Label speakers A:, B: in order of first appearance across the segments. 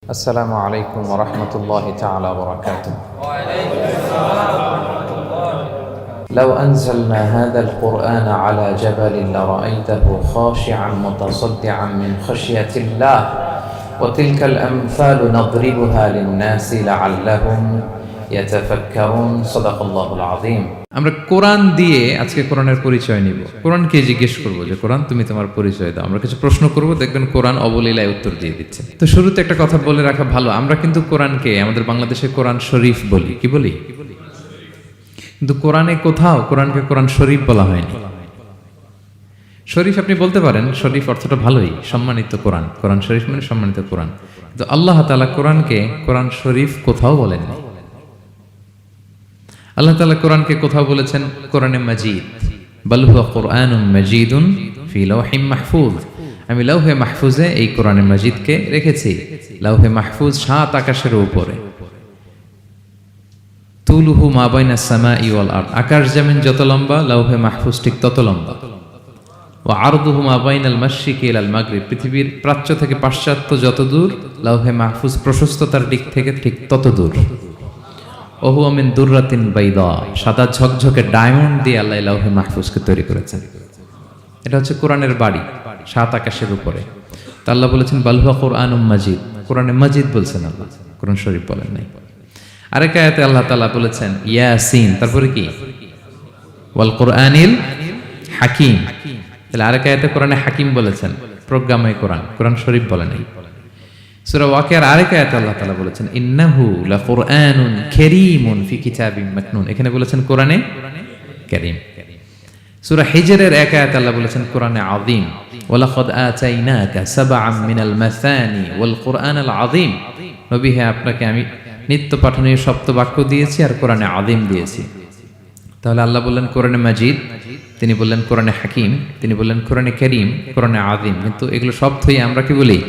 A: السلام عليكم ورحمة الله تعالى وبركاته. لو أنزلنا هذا القرآن على جبل لرأيته خاشعا متصدعا من خشية الله وتلك الأمثال نضربها للناس لعلهم يتفكرون. صدق الله العظيم.
B: আমরা কোরআন দিয়ে আজকে কোরআনের পরিচয় নিব। কোরআনকে জিজ্ঞেস করব যে কোরআন তুমি তোমার পরিচয় দাও। আমরা কিছু প্রশ্ন করব, দেখবেন কোরআন অবলীলায় উত্তর দিয়ে দিচ্ছে। তো শুরুতে একটা কথা বলে রাখা ভালো, আমরা কিন্তু কোরআনকে আমাদের বাংলাদেশে কোরআন শরীফ বলি। কি বলি? কিন্তু কোরআনে কোথাও কোরআনকে কোরআন শরীফ বলা হয়নি। শরীফ আপনি বলতে পারেন, শরীফ অর্থটা ভালোই, সম্মানিত কোরআন। কোরআন শরীফ মানে সম্মানিত কোরআন। কিন্তু আল্লাহ তাআলা কোরআনকে কোরআন শরীফ কোথাও বলেননি। আল্লাহ তাআলা কোরআনকে কোথাও বলেছেন কোরআনে মাজিদ, বাল হুয়া কুরআনুম মাজিদুন ফি লাওহিম মাহফুজ। আমি লাউহে মাহফুজে এই কোরআনে মাজিদকে রেখেছি। লাউহে মাহফুজ 7 আকাশের উপরে। তুলুহু মা বাইনাস সামাই ওয়াল আরদ, আকাশ জমিন যত লম্বা লাউহে মাহফুজ ঠিক তত লম্বা। ওয়া আরদুহু মা বাইনাল মাশরিকি ইলাল মাগরিব, পৃথিবীর প্রাচ্য থেকে পাশ্চাত্য যত দূর লাউহে মাহফুজ প্রশস্ততার দিক থেকে ঠিক তত দূর। ওহু মিন দুররাতিন বাইদা, সাদা ঝকঝকে ডায়মন্ড দিয়ে আল্লাহ লাউহে মাহফুজকে তৈরি করেছেন। এটা হচ্ছে কোরআনের বাড়ি 7 আকাশের উপরে। তা আল্লাহ বলেছেন বাল হুয়া কুরআনুম মাজিদ, কোরআনে মাজিদ বলছেন আল্লাহ, কোরআন শরীফ বলেন নাই। আরেক আয়াতে আল্লাহ তাআলা বলেছেন ইয়াসিন, তারপরে কি ওয়াল কুরআনিল হাকিম। তাহলে আরেক আয়াতে কোরআনে হাকিম বলেছেন, প্রজ্ঞাময় কোরআন, কোরআন শরীফ বলেন নাই। সূরা ওয়াকিয়ার আরেক আয়াতে আল্লাহ তাআলা বলেছেন ইন্নাহু লাকুরআনুন কারীমুন ফি কিতাবিম মাকনুন, এখানে বলেছেন কোরআনে কারীম। সূরা হিজরের এক আয়াতে আল্লাহ বলেছেন কোরআনে আযীম, ওয়ালাকাদ আতাইনাকা সাবআম মিনাল মাসানি ওয়াল কুরআনাল আযীম। নবী হে, আপনাকে আমি নিত্য পাঠনীয় সপ্ত বাক্য দিয়েছি আর কোরআনে আযীম দিয়েছি। তাহলে আল্লাহ বললেন কোরআনে মাজিদ, তিনি বললেন কোরআনে হাকিম, তিনি বললেন কোরআনে কারীম, কোরআনে আযীম। কিন্তু এগুলো সবই আমরা কি বলি?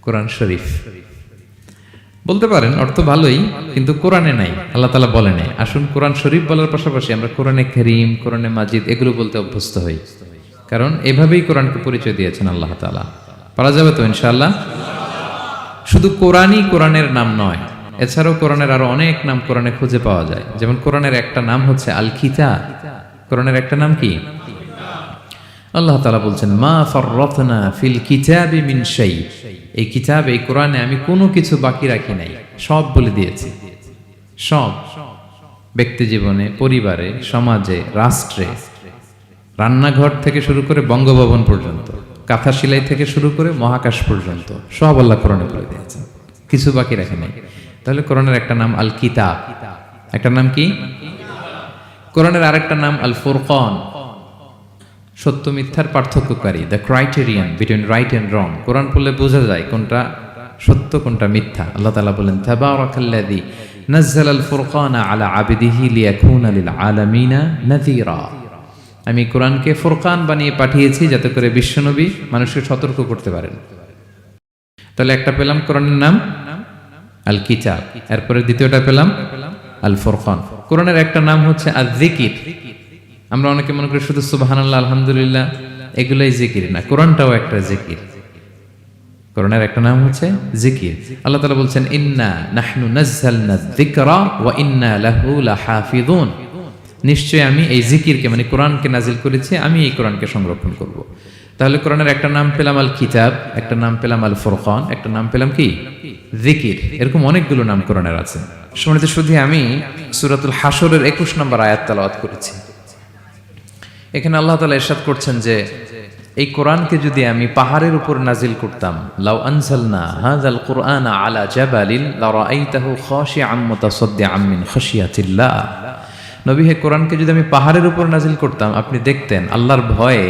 B: কোরআন শরীফ বলতে পারেন, অর্থ ভালোই, কিন্তু কোরআনে নাই, আল্লাহ তাআলা বলেন নাই। আসুন কোরআন শরীফ বলার পাশাপাশি আমরা কোরআনে কারীম, কোরআনে মাজিদ এগুলো বলতে অভ্যস্ত হই, কারণ এভাবেই কোরআনকে পরিচয় দিয়েছেন আল্লাহ তাআলা। পারা যাবে তো ইনশাআল্লাহ? শুধু কোরআনই কোরআনের নাম নয়, এছাড়াও কোরআনের আরো অনেক নাম কোরআনে খুঁজে পাওয়া যায়। যেমন কোরআনের একটা নাম হচ্ছে আল কিতাব। কোরআনের একটা নাম কি? আল্লাহ তাআলা বলছেন মা ফাররাতনা ফিল কিতাবি মিন শাই, এই কিতাব, এই কোরআনে আমি কোনো কিছু বাকি রাখি নাই, সব বলে দিয়েছি। সব, ব্যক্তি জীবনে, পরিবারে, সমাজে, রাষ্ট্রে, রান্নাঘর থেকে শুরু করে বঙ্গভবন পর্যন্ত, কাঁথা সেলাই থেকে শুরু করে মহাকাশ পর্যন্ত সব আল্লাহ কোরআনে বলে দিয়েছেন, কিছু বাকি রাখে নাই। তাহলে কোরআনের একটা নাম আল কিতাব, একটা নাম কি? কোরআনের আরেকটা নাম আল ফুরকান, সত্য মিথ্যার পার্থক্যকারী, the criterion between right and wrong. কোরআন পড়লে বোঝা যায় কোনটা সত্য কোনটা মিথ্যা। আল্লাহ তাআলা বলেন তাবারাকাল্লাযী নাযালাল ফুরকানা আলা আবদিহি লিয়াকুনা লিল আলামিনা নাযীরা, আমি কোরআনকে ফুরকান বানিয়ে পাঠিয়েছি যাতে করে বিশ্বনবী মানুষকে সতর্ক করতে পারেন। তাহলে একটা পেলাম কোরআনের নাম আল কিতাব, এরপরে দ্বিতীয়টা পেলাম আল ফুরকান। কোরআনের একটা নাম হচ্ছে আয-যিকির। আমরা অনেকে মনে করি শুধু সুবহানাল্লাহ, আলহামদুলিল্লাহ এগুলোই জিকির, না, কোরআনটাও একটা জিকির। কোরআনের একটা নাম হচ্ছে জিকির। আল্লাহ তাআলা বলছেন ইন্না নাহনু নাযালনা যিকরা ওয়া ইন্না লাহু লাহাফিযুন, নিশ্চয়ই আমি এই জিকিরকে মানে কোরআনকে নাজিল করেছি, আমি এই কোরআনকে সংরক্ষণ করব। তাহলে কোরআনের একটা নাম পেলাম আল কিতাব, একটা নাম পেলাম আল ফুরকান, একটা নাম পেলাম কি? জিকির। এরকম অনেকগুলো নাম কোরআনের আছে। শুনতে শুধু আমি সূরাতুল হাশরের 21 নম্বর আয়াত তেলাওয়াত করেছি। এখানে আল্লাহ তাআলা ইরশাদ করছেন যে এই কোরআনকে যদি আমি পাহাড়ের উপর নাজিল করতাম, লাউ আনজালনা হাযাল কুরআনা আলা জাবালিন লারাআইতাহু খাশিআম মুতাসাদ্দিআম মিন খাশিয়াতিল্লাহ। নবী হে, কোরআনকে যদি আমি পাহাড়ের উপর নাজিল করতাম, আপনি দেখতেন আল্লাহর ভয়ে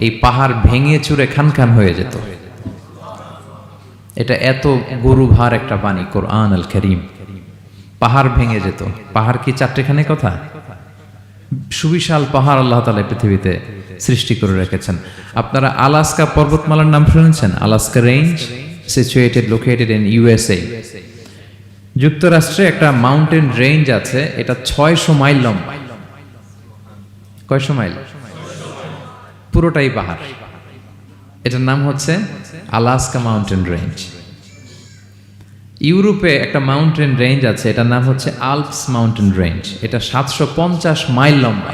B: এই পাহাড় ভেঙে চুরে খানখান হয়ে যেত। এটা এত গরুভার একটা বাণী কোরআন আল কারীম, পাহাড় ভেঙে যেত। পাহাড় কি চারটেখানে কথা? সুবিশাল পাহাড় আল্লাহ তাআলা পৃথিবীতে সৃষ্টি করে রেখেছেন। আপনারা আলাস্কা পর্বতমালার নাম শুনেছেন? Alaska range, located in USA. যুক্তরাষ্ট্রে একটা মাউন্টেন রেঞ্জ আছে, এটা 600 মাইল লম্বা। কয়শো মাইল? পুরোটাই পাহাড়। এটার নাম হচ্ছে আলাস্কা মাউন্টেন রেঞ্জ। ইউরোপে একটা মাউন্টেন রেঞ্জ আছে, এটার নাম হচ্ছে আল্পস মাউন্টেন রেঞ্জ। এটা 750 মাইল লম্বা।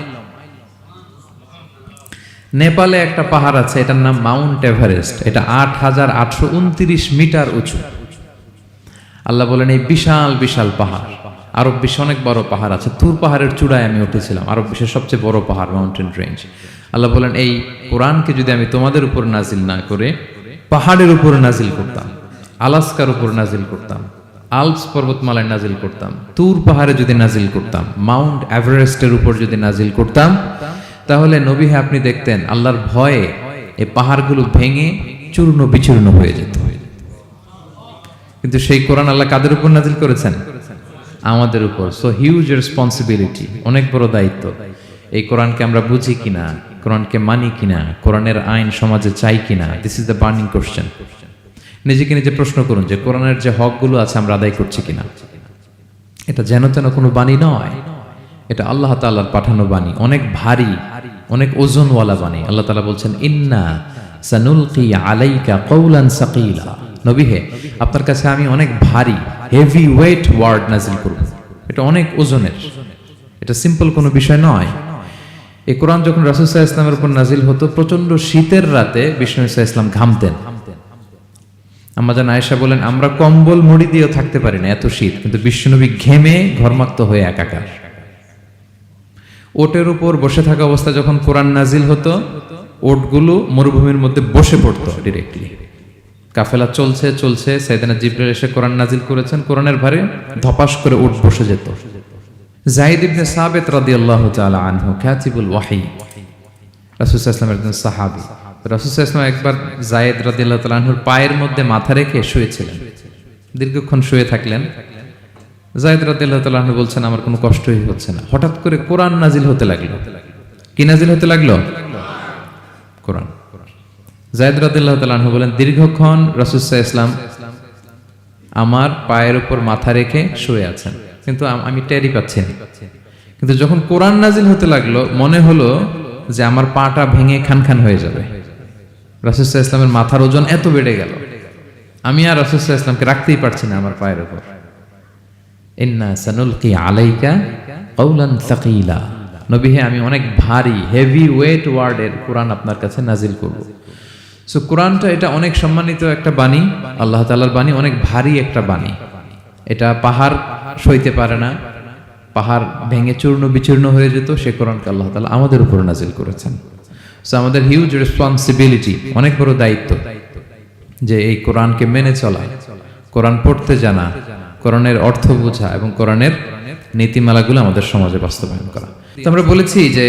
B: নেপালে একটা পাহাড় আছে, এটার নাম মাউন্ট এভারেস্ট। এটা 8829 মিটার উঁচু। আল্লাহ বলেন এই বিশাল বিশাল পাহাড়। আরব বিশ্বে অনেক বড় পাহাড় আছে। তুর পাহাড়ের চূড়ায় আমি উঠেছিলাম, আরব বিশ্বের সবচেয়ে বড় পাহাড় মাউন্টেন রেঞ্জ। আল্লাহ বলেন এই কোরআনকে যদি আমি তোমাদের উপর নাজিল না করে পাহাড়ের উপর নাজিল করতাম, আলাস্কার উপর নাজিল করতাম, আল্পস পর্বতমালায় নাজিল করতাম, তুর পাহাড়ে যদি নাজিল করতাম, মাউন্ট এভারেস্টের উপর যদি নাজিল করতাম, তাহলে নবী হ্যাঁ আপনি দেখতেন আল্লাহর ভয়ে এই পাহাড়গুলো ভেঙে চূর্ণ বিচূর্ণ হয়ে যেত। কিন্তু সেই কোরআন আল্লাহ কাদের উপর নাজিল করেছেন? আমাদের উপর। সো হিউজ রেসপন্সিবিলিটি, অনেক বড় দায়িত্ব। এই কোরআনকে আমরা বুঝি কিনা, কোরআনকে মানি কিনা, কোরআনের আইন সমাজে চাই কিনা, this is the burning question. নিজেকে নিজে প্রশ্ন করুন যে কোরআনের যে হকগুলো আছে আমরা আদায় করছি কিনা। এটা যেন তেন কোনো বাণী নয়, এটা আল্লাহ তাআলার পাঠানো বাণী, অনেক ভারী, অনেক ওজনওয়ালা বাণী। আল্লাহ তাআলা বলছেন ইন্না সানুলকি আলাইকা কওলান সাকিলা। নবী হে, আপনার কাছে আমি অনেক ভারী, হেভি ওয়েট ওয়ার্ড নাজিল করব। এটা অনেক ওজনের, এটা সিম্পল কোনো বিষয় নয়। এই কোরআন যখন রাসূল সাল্লাল্লাহু আলাইহি ওয়াসাল্লামের উপর নাজিল হতো, প্রচন্ড শীতের রাতে বিষ্ণু সাল্লাল্লাহু আলাইহি ওয়াসাল্লাম ঘামতেন। আম্মা জান আয়েশা বলেন আমরা কম্বল মুড়ি দিয়েও থাকতে পারি না, এত শীত, কিন্তু বিশ্বনবী ঘেমে ঘর্মাক্ত হয়ে একাকার। ওটের উপর বসে থাকা অবস্থা যখন কোরআন নাজিল হতো, ওটগুলো মরুভূমির মধ্যে বসে পড়তো ডিরেক্টলি। কাফেলা চলছে চলছে, সাইয়েদনা জিবরাইল এসে কোরআন নাজিল করেছেন, কোরআনের ভারে ধপাস করে উট বসে যেত। যায়েদ ইবনে সাবিত রাদিয়াল্লাহু তাআলা আনহু কাতিবুল ওয়াহি, রাসূল সাল্লাল্লাহু আলাইহি ওয়াসাল্লামের একজন সাহাবী। রাসূল সাল্লাল্লাহু আলাইহি ওয়াসাল্লাম একবার যায়েদ রাদিয়াল্লাহু তাআলা আনহুর পায়ের মধ্যে মাথা রেখে শুয়েছিলেন। দীর্ঘক্ষণ শুয়ে থাকলেন। যায়েদ রাদিয়াল্লাহু তাআলা আনহু বলছেন আমার কোনো কষ্টই হচ্ছে না। হঠাৎ করে কোরআন নাজিল হতে লাগলো। কি নাজিল হতে লাগলো? কোরআন। যায়েদ রাদিয়াল্লাহু তাআলা আনহু বলেন দীর্ঘক্ষণ রাসূল সাল্লাল্লাহু আলাইহি ওয়াসাল্লাম আমার পায়ের উপর মাথা রেখে শুয়ে আছেন, কিন্তু আমি টেরই পাচ্ছি না। কিন্তু যখন কোরআন নাজিল হতে লাগলো মনে হলো যে আমার পাটা ভেঙে খান খান হয়ে যাবে। রাসূল সাল্লাল্লাহু আলাইহি ওয়াসাল্লামের মাথার ওজন এত বেড়ে গেল, আমি আর রাসূল সাল্লাল্লাহু আলাইহি ওয়াসাল্লামকে রাখতেই পারছি না আমার পায়ের উপর। ইন্না সানুলকি আলাইকা কওলান সাকিলা। নবী হে, আমি অনেক ভারী, হেভি ওয়েট ওয়ার্ডের কোরআন আপনার কাছে নাজিল করব। সো কোরআনটা এটা অনেক সম্মানিত একটা বাণী, আল্লাহ তাআলার বাণী, অনেক ভারী একটা বাণী। এটা পাহাড় সইতে পারে না, পাহাড় ভেঙে চূর্ণ বিচূর্ণ হয়ে যেত, সে কোরআনকে আল্লাহ তাআলা আমাদের উপর নাজিল করেছেন। সো আমাদের হিউজ রেসপন্সিবিলিটি, অনেক বড় দায়িত্ব যে এই কোরআনকে মেনে চলা, কোরআন পড়তে জানা, কোরআনের অর্থ বোঝা এবং কোরআনের নীতিমালাগুলো আমাদের সমাজে বাস্তবায়ন করা। তো আমরা বলেছি যে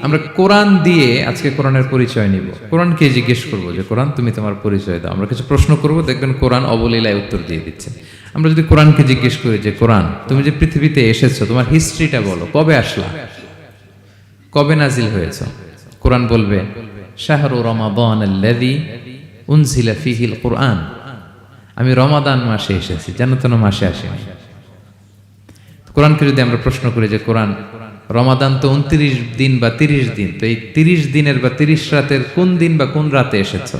B: আমরা কোরআন দিয়ে আজকে কোরআনের পরিচয় নিব। কোরআনকে জিজ্ঞেস করব যে কোরআন তুমি তোমার পরিচয় দাও। আমরা কিছু প্রশ্ন করব, দেখবেন কোরআন অবলীলায় উত্তর দিয়ে দিচ্ছে। আমরা যদি কোরআনকে জিজ্ঞেস করি যে কোরআন তুমি যে পৃথিবীতে এসেছো তোমার হিস্ট্রিটা বলো, কবে আসলা, কবে নাজিল হয়েছে? কোরআন বলবে শাহরু রমাদানাল্লাযী উনজিলা ফীহিল কুরআন, আমি রমাদান মাসে এসেছি, যেন তেন মাসে আসিনি। কোরআনকে যদি আমরা প্রশ্ন করি যে কোরআন রমাদান তো 29 দিন বা 30 দিন, তো এই 30 দিনের বা 30 রাতের কোন দিন বা কোন রাতে এসেছে?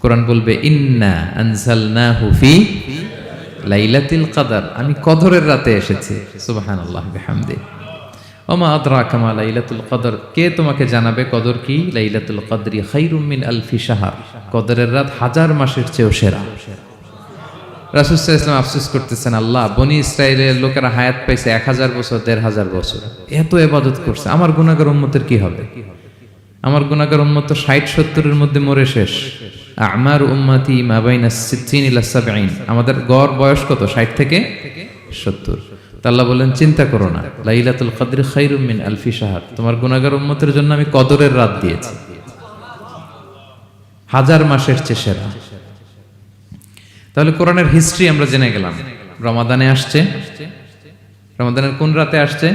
B: কোরআন বলবে ইন্না আনজালনাহু ফি লাইলাতুল কদর, আমি কদরের রাতে এসেছি। সুবহানাল্লাহ বিহামদি। ওমা আদরাকা মা লাইলাতুল কদর, কে তোমাকে জানাবে কদর কি? লাইলাতুল কদরি খায়রুম মিন আলফি শাহর, কদরের রাত 1000 মাসের চেয়েও সেরা। রাসূল সাল্লাল্লাহু আলাইহি ওয়াসাল্লাম আফসোস করতেছেন, আল্লাহ বনি ইসরাইলের লোকেরা হায়াত পাইছে 1000 বছর, 1500 বছর, এত ইবাদত করছে, আমার গুনাহগার উম্মতের কি হবে? আমার গুনাহগার উম্মত তো 60-70 মধ্যে মরে শেষ। আমার উম্মতি মা বাইনা 60 ইলা 70, আমাদের গড় বয়স কত? 60 থেকে 70। আল্লাহ বলেন চিন্তা করো না, লাইলাতুল কদরি খায়রুম মিন আলফি শাহর, তোমার গুনাহগার উম্মতের জন্য আমি কদরের রাত দিয়েছি, 1000 মাসের চেয়ে সেরা। তাহলে কোরআনের হিস্ট্রি আমরা জেনে গেলাম। রমাদানে আসছে, রমাদানের কোন রাতে আসছে?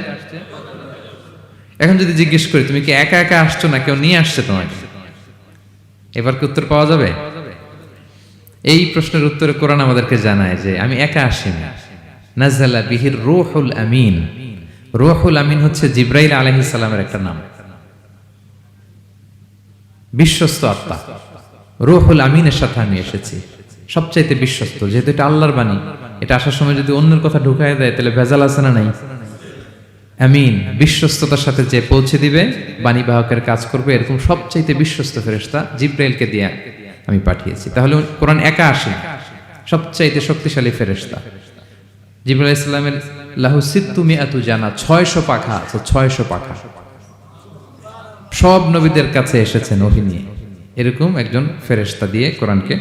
B: এখন যদি জিজ্ঞেস করি তুমি কি একা একা আসছো না কেউ নিয়ে আসছে তোমাকে, এবার কি উত্তর পাওয়া যাবে? এই প্রশ্নের উত্তরে কোরআন আমাদেরকে জানায় যে আমি একা আসিনি। নাযালা বিহির রূহুল আমিন। রূহুল আমিন হচ্ছে জিবরাইল আলাইহিস সালামের একটা নাম, বিশ্বস্ত আত্মা। রূহুল আমিনের সাথে আমি এসেছি, সবচাইতে বিশ্বস্ত। যেহেতু এটা আল্লাহর বাণী, এটা আসার সময় যদি অন্যের কথা ঢুকায় দেয় তাহলে ভেজাল আছে না নাই? আমিন, বিশ্বস্ততার সাথে যে পৌঁছে দিবে, বাণী বাহকের কাজ করবে, এরকম সবচাইতে বিশ্বস্ত ফেরেশতা জিব্রাইলকে দিয়ে আমি পাঠিয়েছি। তাহলে কোরআন একা আসে, সবচাইতে শক্তিশালী ফেরেশতা জিবরাইল আলাইহিস সালামের লাহু সিত্তু মিআতু জানা, 600 পাখা আছে, 600 পাখা। সব নবীদের কাছে এসেছেন ওহী নিয়ে, এরকম একজন ফেরেশতা দিয়ে কোরআনকে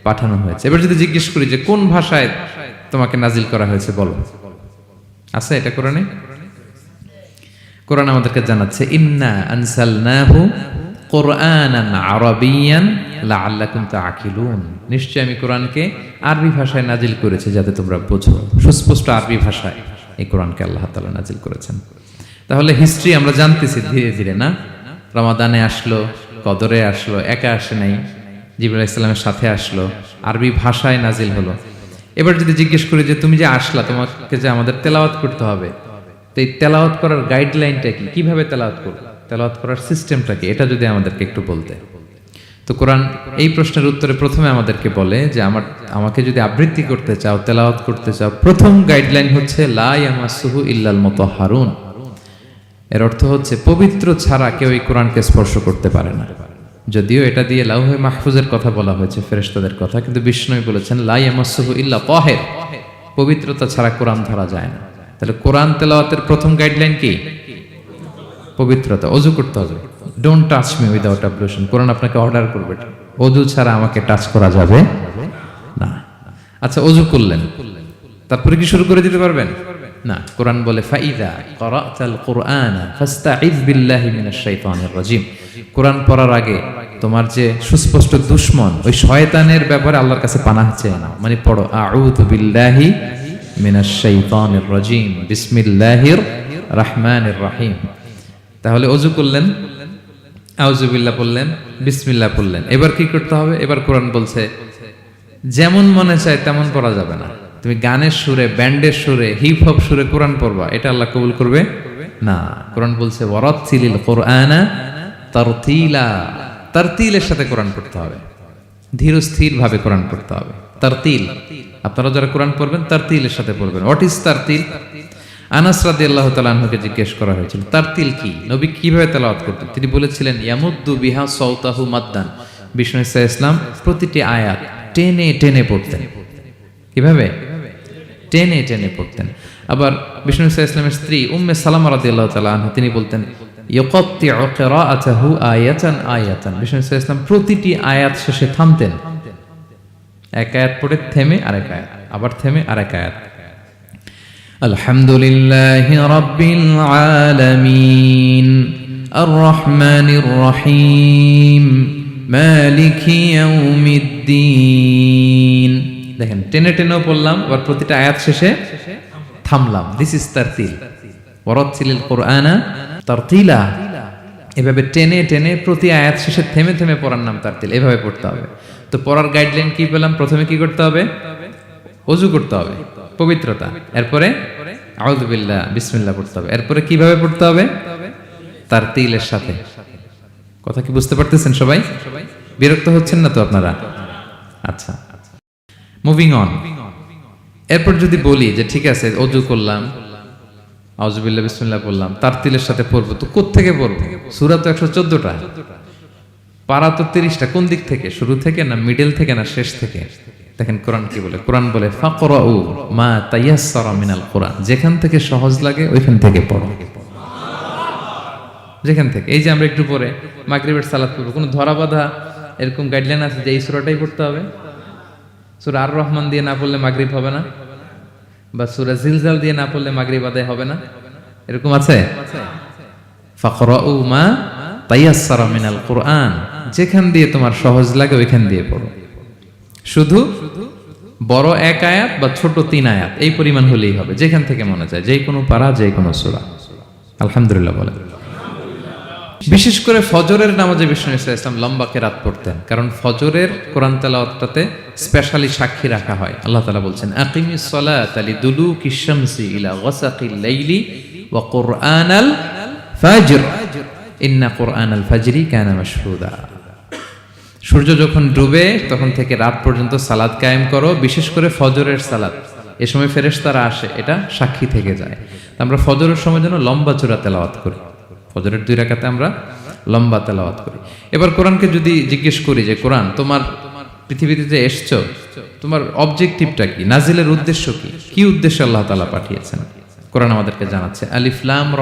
B: পাঠানো হয়েছে। এবার যদি জিজ্ঞেস করি যে কোন ভাষায় তোমাকে নাজিল করা হয়েছে বলো, আছে এটা কোরআনে? কোরআন আমাদেরকে জানাচ্ছে ইন্না আনসালনাহু কুরআনান আরাবিয়ান লাআল্লাকুম তাআকিলুন, নিশ্চয় আমি কোরআনকে আরবি ভাষায় নাজিল করেছি যাতে তোমরা বোঝো। সুস্পষ্ট আরবি ভাষায় এই কোরআনকে আল্লাহ তাআলা নাজিল করেছেন। তাহলে হিস্ট্রি আমরা জানতেছি ধীরে ধীরে, না? রমাদানে আসলো, কদরে আসলো, একা আসে নাই, জিবরাইল আলাইহিস সালামের সাথে আসলো, আরবি ভাষায় নাজিল হলো। এবার যদি জিজ্ঞেস করি যে তুমি যে আসলা, তোমাকে যে আমাদের তেলাওয়াত করতে হবে, তো এই তেলাওয়াত করার গাইডলাইনটা কি, কিভাবে তেলাওয়াত করব, তেলাওয়াত করার সিস্টেমটা কি, এটা যদি আমাদেরকে একটু বলতে। তো কোরআন এই প্রশ্নের উত্তরে প্রথমে আমাদেরকে বলে যে আমাকে যদি আবৃত্তি করতে চাও, তেলাওয়াত করতে চাও, প্রথম গাইডলাইন হচ্ছে লা ইয়ামাসসুহু ইল্লাল মুতাহহারুন। এর অর্থ হচ্ছে পবিত্র ছাড়া কেউ এই কোরআনকে স্পর্শ করতে পারে না। যদিও এটা দিয়ে লাউহে মাহফুজের কথা বলা হয়েছে, ফেরেশতাদের কথা, কিন্তু বিষ্ণু বলেছেন লা ইয়ামাসসুহু ইল্লা তাহির, পবিত্রতা ছাড়া কোরআন ধরা যায় না। তাহলে কোরআন তেলাওয়াতের প্রথম গাইডলাইন কি? পবিত্রতা, ওযু করতে হবে। ডোন্ট টাচ মি উইদাউট অ্যাবলুশন, কোরআন আপনাকে অর্ডার করবে, ওযু ছাড়া আমাকে টাচ করা যাবে না। আচ্ছা, ওযু করলেন, তারপরে কি শুরু করে দিতে পারবেন? না, কোরআন বলে ফাইদা ক্বরাতাল কুরআনা ফাস্তাইয বিল্লাহি মিনাশ শাইতানির রাজিম। কোরআন পড়ার আগে তোমার যে সুস্পষ্ট দুশমন ওই শয়তানের ব্যাপারে আল্লাহর কাছে পানাহ চেয়ে নাও। মানে পড়ো আউযু বিল্লাহি মিনাশ শাইতানির রাজিম বিসমিল্লাহির রহমানির রহিম। তাহলে ওযু করলেন, আউযু বিল্লাহ পড়লেন, বিসমিল্লাহ পড়লেন। এবার কি করতে হবে? এবার কোরআন বলছে যেমন মনে চায় তেমন পড়া যাবে না। তুমি গানের সুরে, ব্যান্ডের সুরে, হিপ হপ সুরে কোরআন পড়বা, এটা আল্লাহ কবুল করবে না। কোরআন বলছে ওয়ারাত্তিলিল কুরআনা তারতিলা, তারতিলের সাথে কোরআন পড়তে হবে, ধীর স্থির ভাবে কোরআন পড়তে হবে। তারতিল, আপনারা যারা কোরআন পড়বেন তারতিলের সাথে পড়বেন। What is তারতিল? আনাস রাদিয়াল্লাহু তাআলা আনহুকে জিজ্ঞেস করা হয়েছিল তারতিল কি, নবী কিভাবে তেলাওয়াত করতেন। তিনি বলেছিলেন ইয়ামুদ্দু বিহা সাওতাহু মাদ্দান, বিষ্ণু ইসা ইসলাম প্রতিটি আয়াত টেনে টেনে পড়তেন। কিভাবে? টেনে টেনে পড়তেন। আবার বিষ্ণু ইসা ইসলামের স্ত্রী উম্মে সালামা রাদিয়াল্লাহু তাআলা আনহা, তিনি বলতেন ইয়াকাত্তিউ কিরাআতাহু আয়াতান আয়াতান, বিষ্ণু ইসা ইসলাম প্রতিটি আয়াত শেষে থামতেন। এক আয়াত পড়ে থেমে আরেক আয়াত, আবার থেমে আরেক আয়াত। আলহামদুলিল্লাহি রাব্বিল আলামিন আর রহমানির রহিম মালিকি ইয়াউমিদ্দিন। দেখেন টেনে টেনেও পড়লাম, আবার প্রতিটা আয়াত শেষে থামলাম। This is তারতিল। ওয়ারাত্তিলিল কুরআনা তারতিলা, এভাবে টেনে টেনে প্রতি আয়াত শেষে থেমে থেমে পড়ার নাম তারতিল। এভাবে পড়তে হবে। তো পড়ার গাইডলাইন কি পেলাম? প্রথমে কি করতে হবে? ওযু করতে হবে, পবিত্রতা। এরপরে আউযু বিল্লাহ বিসমিল্লাহ পড়তে হবে। এরপরে কিভাবে পড়তে হবে? তারতিলের সাথে। কথা কি বুঝতে পারতেছেন সবাই? বিরক্ত হচ্ছেন না তো আপনারা? আচ্ছা, মুভিং অন। এরপর যদি বলি যে ঠিক আছে ওযু করলাম, আউযু বিল্লাহ বিসমিল্লাহ পড়লাম, তারতিলের সাথে পড়বো, তো কোত্থেকে পড়বো? সূরা তো 114টা, পারা তো 30টা। কোন দিক থেকে? শুরু থেকে না মিডল থেকে না শেষ থেকে? দেখেন কোরআন কি বলে। কোরআন বলে ফাকরাউ মা তায়াসসারা মিনাল কোরআন, যেখান থেকে সহজ লাগে ওইখান থেকে পড়ো। যেখান থেকে, এই যে আমরা একটু পরে মাগরিবের সালাত করবো, কোনো ধরা বাঁধা এরকম গাইডলাইন আছে যে এই সূরাটাই পড়তে হবে? সূরা আর রহমান দিয়ে না পড়লে মাগরিব হবে না, বা সূরা জিলজাল দিয়ে না পড়লে মাগরিব আদায় হবে না, এরকম আছে? ফাকরাউ মা তায়াসসারা মিনাল কোরআন, যেখান দিয়ে তোমার সহজ লাগে ওইখান দিয়ে পড়ো। শুধু বড় এক আয়াত বা ছোট 3 আয়াত এই পরিমাণ হলেই হবে, যেখান থেকে মনে চায়, যে কোনো পারা, যে কোনো সূরা। আলহামদুলিল্লাহ বলেন। বিশেষ করে ফজরের নামাজে বিষ্ণু ইসলাম লম্বা কেরাত পড়তেন, কারণ ফজরের কোরআন তেলাওয়াতটাতে স্পেশালি সাক্ষী রাখা হয়। আল্লাহ তাআলা বলছেন আকিমিস সালাতা লিদুলুকিশ শামসি ইলা গাসাকিল লাইলি ওয়া কুরআনাল ফাজর ইন্না কুরআনাল ফাজরি কানা মাশহুদা। সূর্য যখন ডুবে তখন থেকে রাত পর্যন্ত সালাত কায়েম করো, বিশেষ করে ফজরের সালাত। এ সময় ফেরেশতারা আসে, এটা সাক্ষী থেকে যায়। তো আমরা ফজরের সময় যেন লম্বা চূড়া তেলাওয়াত করি, ফজরের 2 রাকাতে আমরা লম্বা তেলাওয়াত করি। এবার কোরআনকে যদি জিজ্ঞেস করি যে কোরআন তোমার পৃথিবীতে যে এসছো, তোমার অবজেক্টিভটা কি, নাজিলের উদ্দেশ্য কি, কি উদ্দেশ্যে আল্লাহ তাআলা পাঠিয়েছেন, কোরআন আমাদেরকে জানাচ্ছে আলিফ লাম র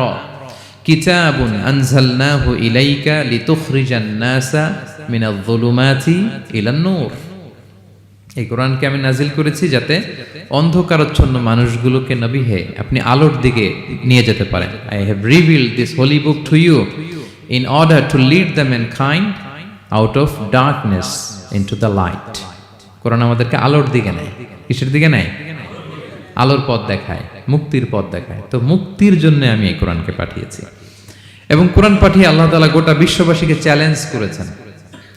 B: কিতাবুন আনজালনাহু ইলাইকা লিতুখরিজান নাসা মিনাল যুলুমাতি ইলান নূর। এই কোরআনকে আমি নাজিল করেছি যাতে অন্ধকারাচ্ছন্ন মানুষগুলোকে নবী হে আপনি আলোর দিকে নিয়ে যেতে পারেন। I have revealed this holy book to you in order to lead the mankind out of darkness into the light. কোরআন আমাদেরকে আলোর দিকে নেয়। কিসের দিকে নেয়? আলোর পথ দেখায়, মুক্তির পথ দেখায়। তো মুক্তির জন্য আমি এই কোরআনকে পাঠিয়েছি। এবং কোরআন পাঠিয়ে আল্লাহ তাআলা গোটা বিশ্ববাসীকে চ্যালেঞ্জ করেছেন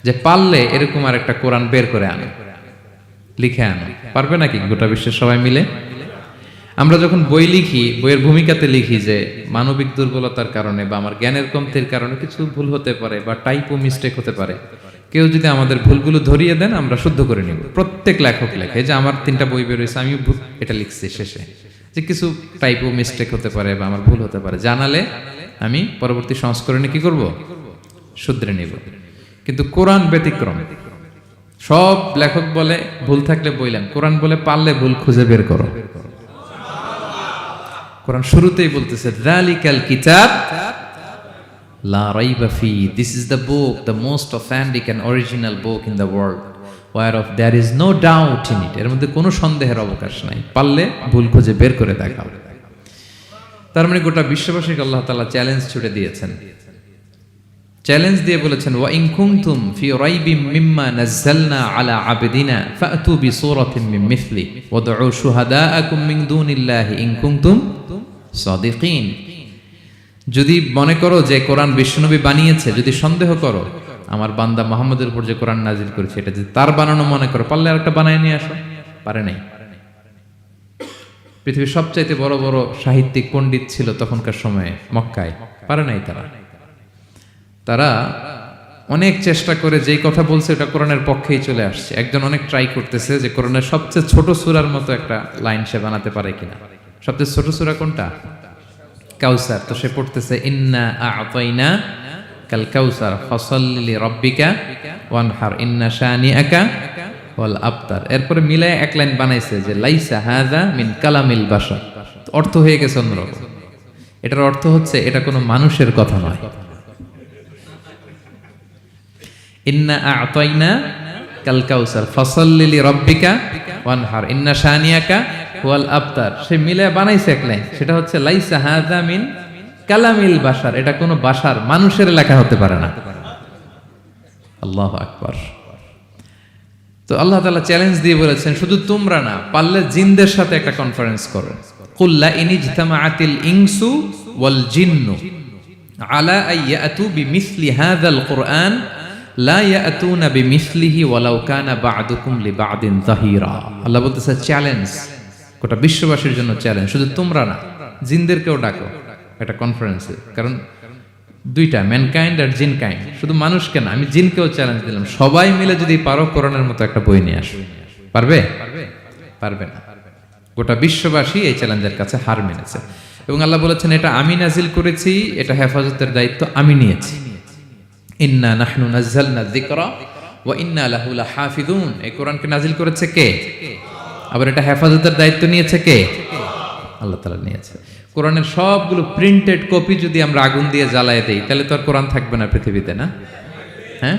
B: যে পারলে এরকম আর একটা কোরআন বের করে আনো, লিখে আনো। পারবে নাকি গোটা বিশ্বের সবাই মিলে? আমরা যখন বই লিখি, বইয়ের ভূমিকাতে লিখি যে মানবিক দুর্বলতার কারণে বা আমার জ্ঞানের কমতির কারণে কিছু ভুল হতে পারে বা টাইপো মিস্টেক হতে পারে। কেউ যদি আমাদের ভুলগুলো ধরিয়ে দেন আমরা শুদ্ধ করে নিব। প্রত্যেক লেখক লেখে যে আমার 3টা বই বের হয়েছে, আমি এটা লিখছি শেষে, যে কিছু টাইপো মিস্টেক হতে পারে বা আমার ভুল হতে পারে, জানালে আমি পরবর্তী সংস্করণে কি করব? শুধরে নিব। কিন্তু কোরআন ব্যতিক্রম। সব লেখক বলে ভুল থাকলে বইলেন, কোরআন বলে পারলে ভুল খুঁজে বের করো। কোরআন শুরুতেই বলতেছে যালিকাল কিতাব লা রাইবা ফি, this is the book, the most authentic and original book in the world, whereof there is no doubt in it। এর মধ্যে কোনো সন্দেহের অবকাশ নাই, পারলে ভুল খুঁজে বের করে দেখাও। তার মানে গোটা বিশ্ববাসীকে আল্লাহ তাআলা চ্যালেঞ্জ ছুড়ে দিয়েছেন। চ্যালেঞ্জ দিয়ে বলেছেন ওয়া ইন কুনতুম ফি রাইবিম মিম্মা নাযালনা আলা আবদিনা ফাতু বিসূরাতিন মিন মিথলি ওয়াদউ শুহাদাআকুম মিন দুনিল্লাহি ইন কুনতুম সাদিকিন। যদি মনে করো যে কোরআন বিশ্বনবী বানিয়েছে, যদি সন্দেহ করো আমার বান্দা মুহাম্মদের উপর যে কোরআন নাজিল করেছে এটা যে তার বানানো মনে করো, পারলে আরেকটা বানায় নিয়ে আসো। পারে নাই। পৃথিবীর সবচাইতে বড় বড় সাহিত্যিক পণ্ডিত ছিল তখনকার সময়ে মক্কায়, পারে নাই তারা অনেক চেষ্টা করে যেই কথা বলছে এটা কোরআনের পক্ষেই চলে আসছে। একজন অনেক ট্রাই করতেছে যে কোরআনের সবচেয়ে ছোট সূরার মতো একটা লাইন সে বানাতে পারে কিনা। সবচেয়ে ছোট সূরা কোনটা? কাউসার। তো সে পড়তেছে ইন্না আ'তাইনা কাল কাউসার ফাসাল্লি লিরাব্বিকা ওয়ানহার ইন্না শানিআকা ওয়াল আবতার। এরপরে মিলায় এক লাইন বানাইছে যে লাইসা হাযা মিন কালামিল বাশার। অর্থ হয়ে গেছে অন্যরকম। এটার অর্থ হচ্ছে এটা কোনো মানুষের কথা নয়। ইন্না আ'তাইনা কাল কাউসার ফাসাল্লি লিরাব্বিকা ওয়ানহার ইন্না শানিআকা ওয়াল আবতার। সে মিলে বানাইছে এক লাইন, সেটা হচ্ছে লাইসা হাযা মিন কালামিল বাশার। এটা কোনো বাশার, মানুষের লেখা হতে পারে না। আল্লাহু আকবার। তো আল্লাহ তাআলা চ্যালেঞ্জ দিয়ে বলেছেন শুধু তোমরা না, পারলে জিনদের সাথে একটা কনফারেন্স করো। কুল লা ইনজতামাআতিল ইনসু ওয়াল জিন্নু আলা আইয়াতু বিমিসলি হাযাল কুরআন লা ইয়াতুনা বিমিসলিহি ওয়ালাউ কানা বা'দুকুম লিবা'দিন যাহিরা। আল্লাহ বলতেছে চ্যালেঞ্জ, গোটা বিশ্ববাসীর জন্য চ্যালেঞ্জ। শুধু তোমরা না, জিনদেরকেও ডাকো একটা কনফারেন্সে। কারণ 2টা, ম্যানকাইন্ড আর জিনকাইন্ড। শুধু মানুষকে না, আমি জিনকেও চ্যালেঞ্জ দিলাম, সবাই মিলে যদি পারো কোরআনের মতো একটা বই নিয়ে আসো। পারবে? পারবে না। গোটা বিশ্ববাসী এই চ্যালেঞ্জের কাছে হার মেনেছে। এবং আল্লাহ বলেছেন এটা আমি নাজিল করেছি, এটা হেফাজতের দায়িত্ব আমি নিয়েছি। ইন্না নাহনু নাযালনা যিকরা ওয়া ইন্না লাহু লাহাফিজুন। এই কোরআনকে নাজিল করেছে কে? আবার এটা হেফাজতের দায়িত্ব নিয়েছে কে? আল্লাহ তাআলা নিয়েছে। কোরআনের সবগুলো প্রিন্টেড কপি যদি আমরা আগুন দিয়ে জ্বালায় দেই তাহলে তো আর কোরআন থাকবে না পৃথিবীতে, না? হ্যাঁ,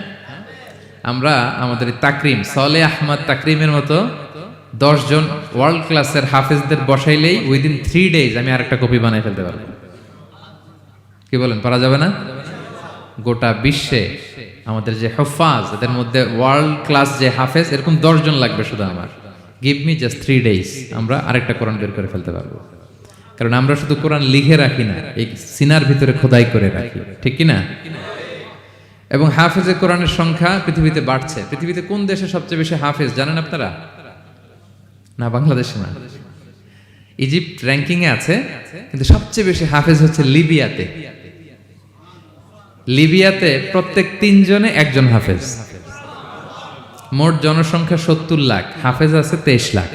B: আমরা আমাদের তাকরিম সালেহ আহমদ তাকরিমের মতো 10 জন ওয়ার্ল্ড ক্লাসের হাফেজদের বসাইলেই উইদিন 3 days আমি আরেকটা কপি বানাই ফেলতে পারবো। কি বলেন, পারা যাবে না? গোটা বিশ্বে আমাদের যে হুফাজ, এদের মধ্যে ওয়ার্ল্ড ক্লাস যে হাফেজ, এরকম 10 জন লাগবে শুধু আমার। গিভ মি জাস্ট 3 days, আমরা আরেকটা কোরআন বের করে ফেলতে পারবো। কারণ আমরা শুধু কোরআন লিখে রাখি না, এই সিনার ভিতরে খোদাই করে রাখি, ঠিক কি না? এবং হাফেজে কোরআনের সংখ্যা পৃথিবীতে বাড়ছে। পৃথিবীতে কোন দেশে সবচেয়ে বেশি হাফেজ জানেন আপনারা? না, বাংলাদেশে না। ইজিপ্ট র্যাঙ্কিং এ আছে, কিন্তু সবচেয়ে বেশি হাফেজ হচ্ছে লিবিয়াতে। লিবিয়াতে প্রত্যেক 3 জনে 1 জন হাফেজ। মোট জনসংখ্যা 70 লাখ, হাফেজ আছে 23 লাখ।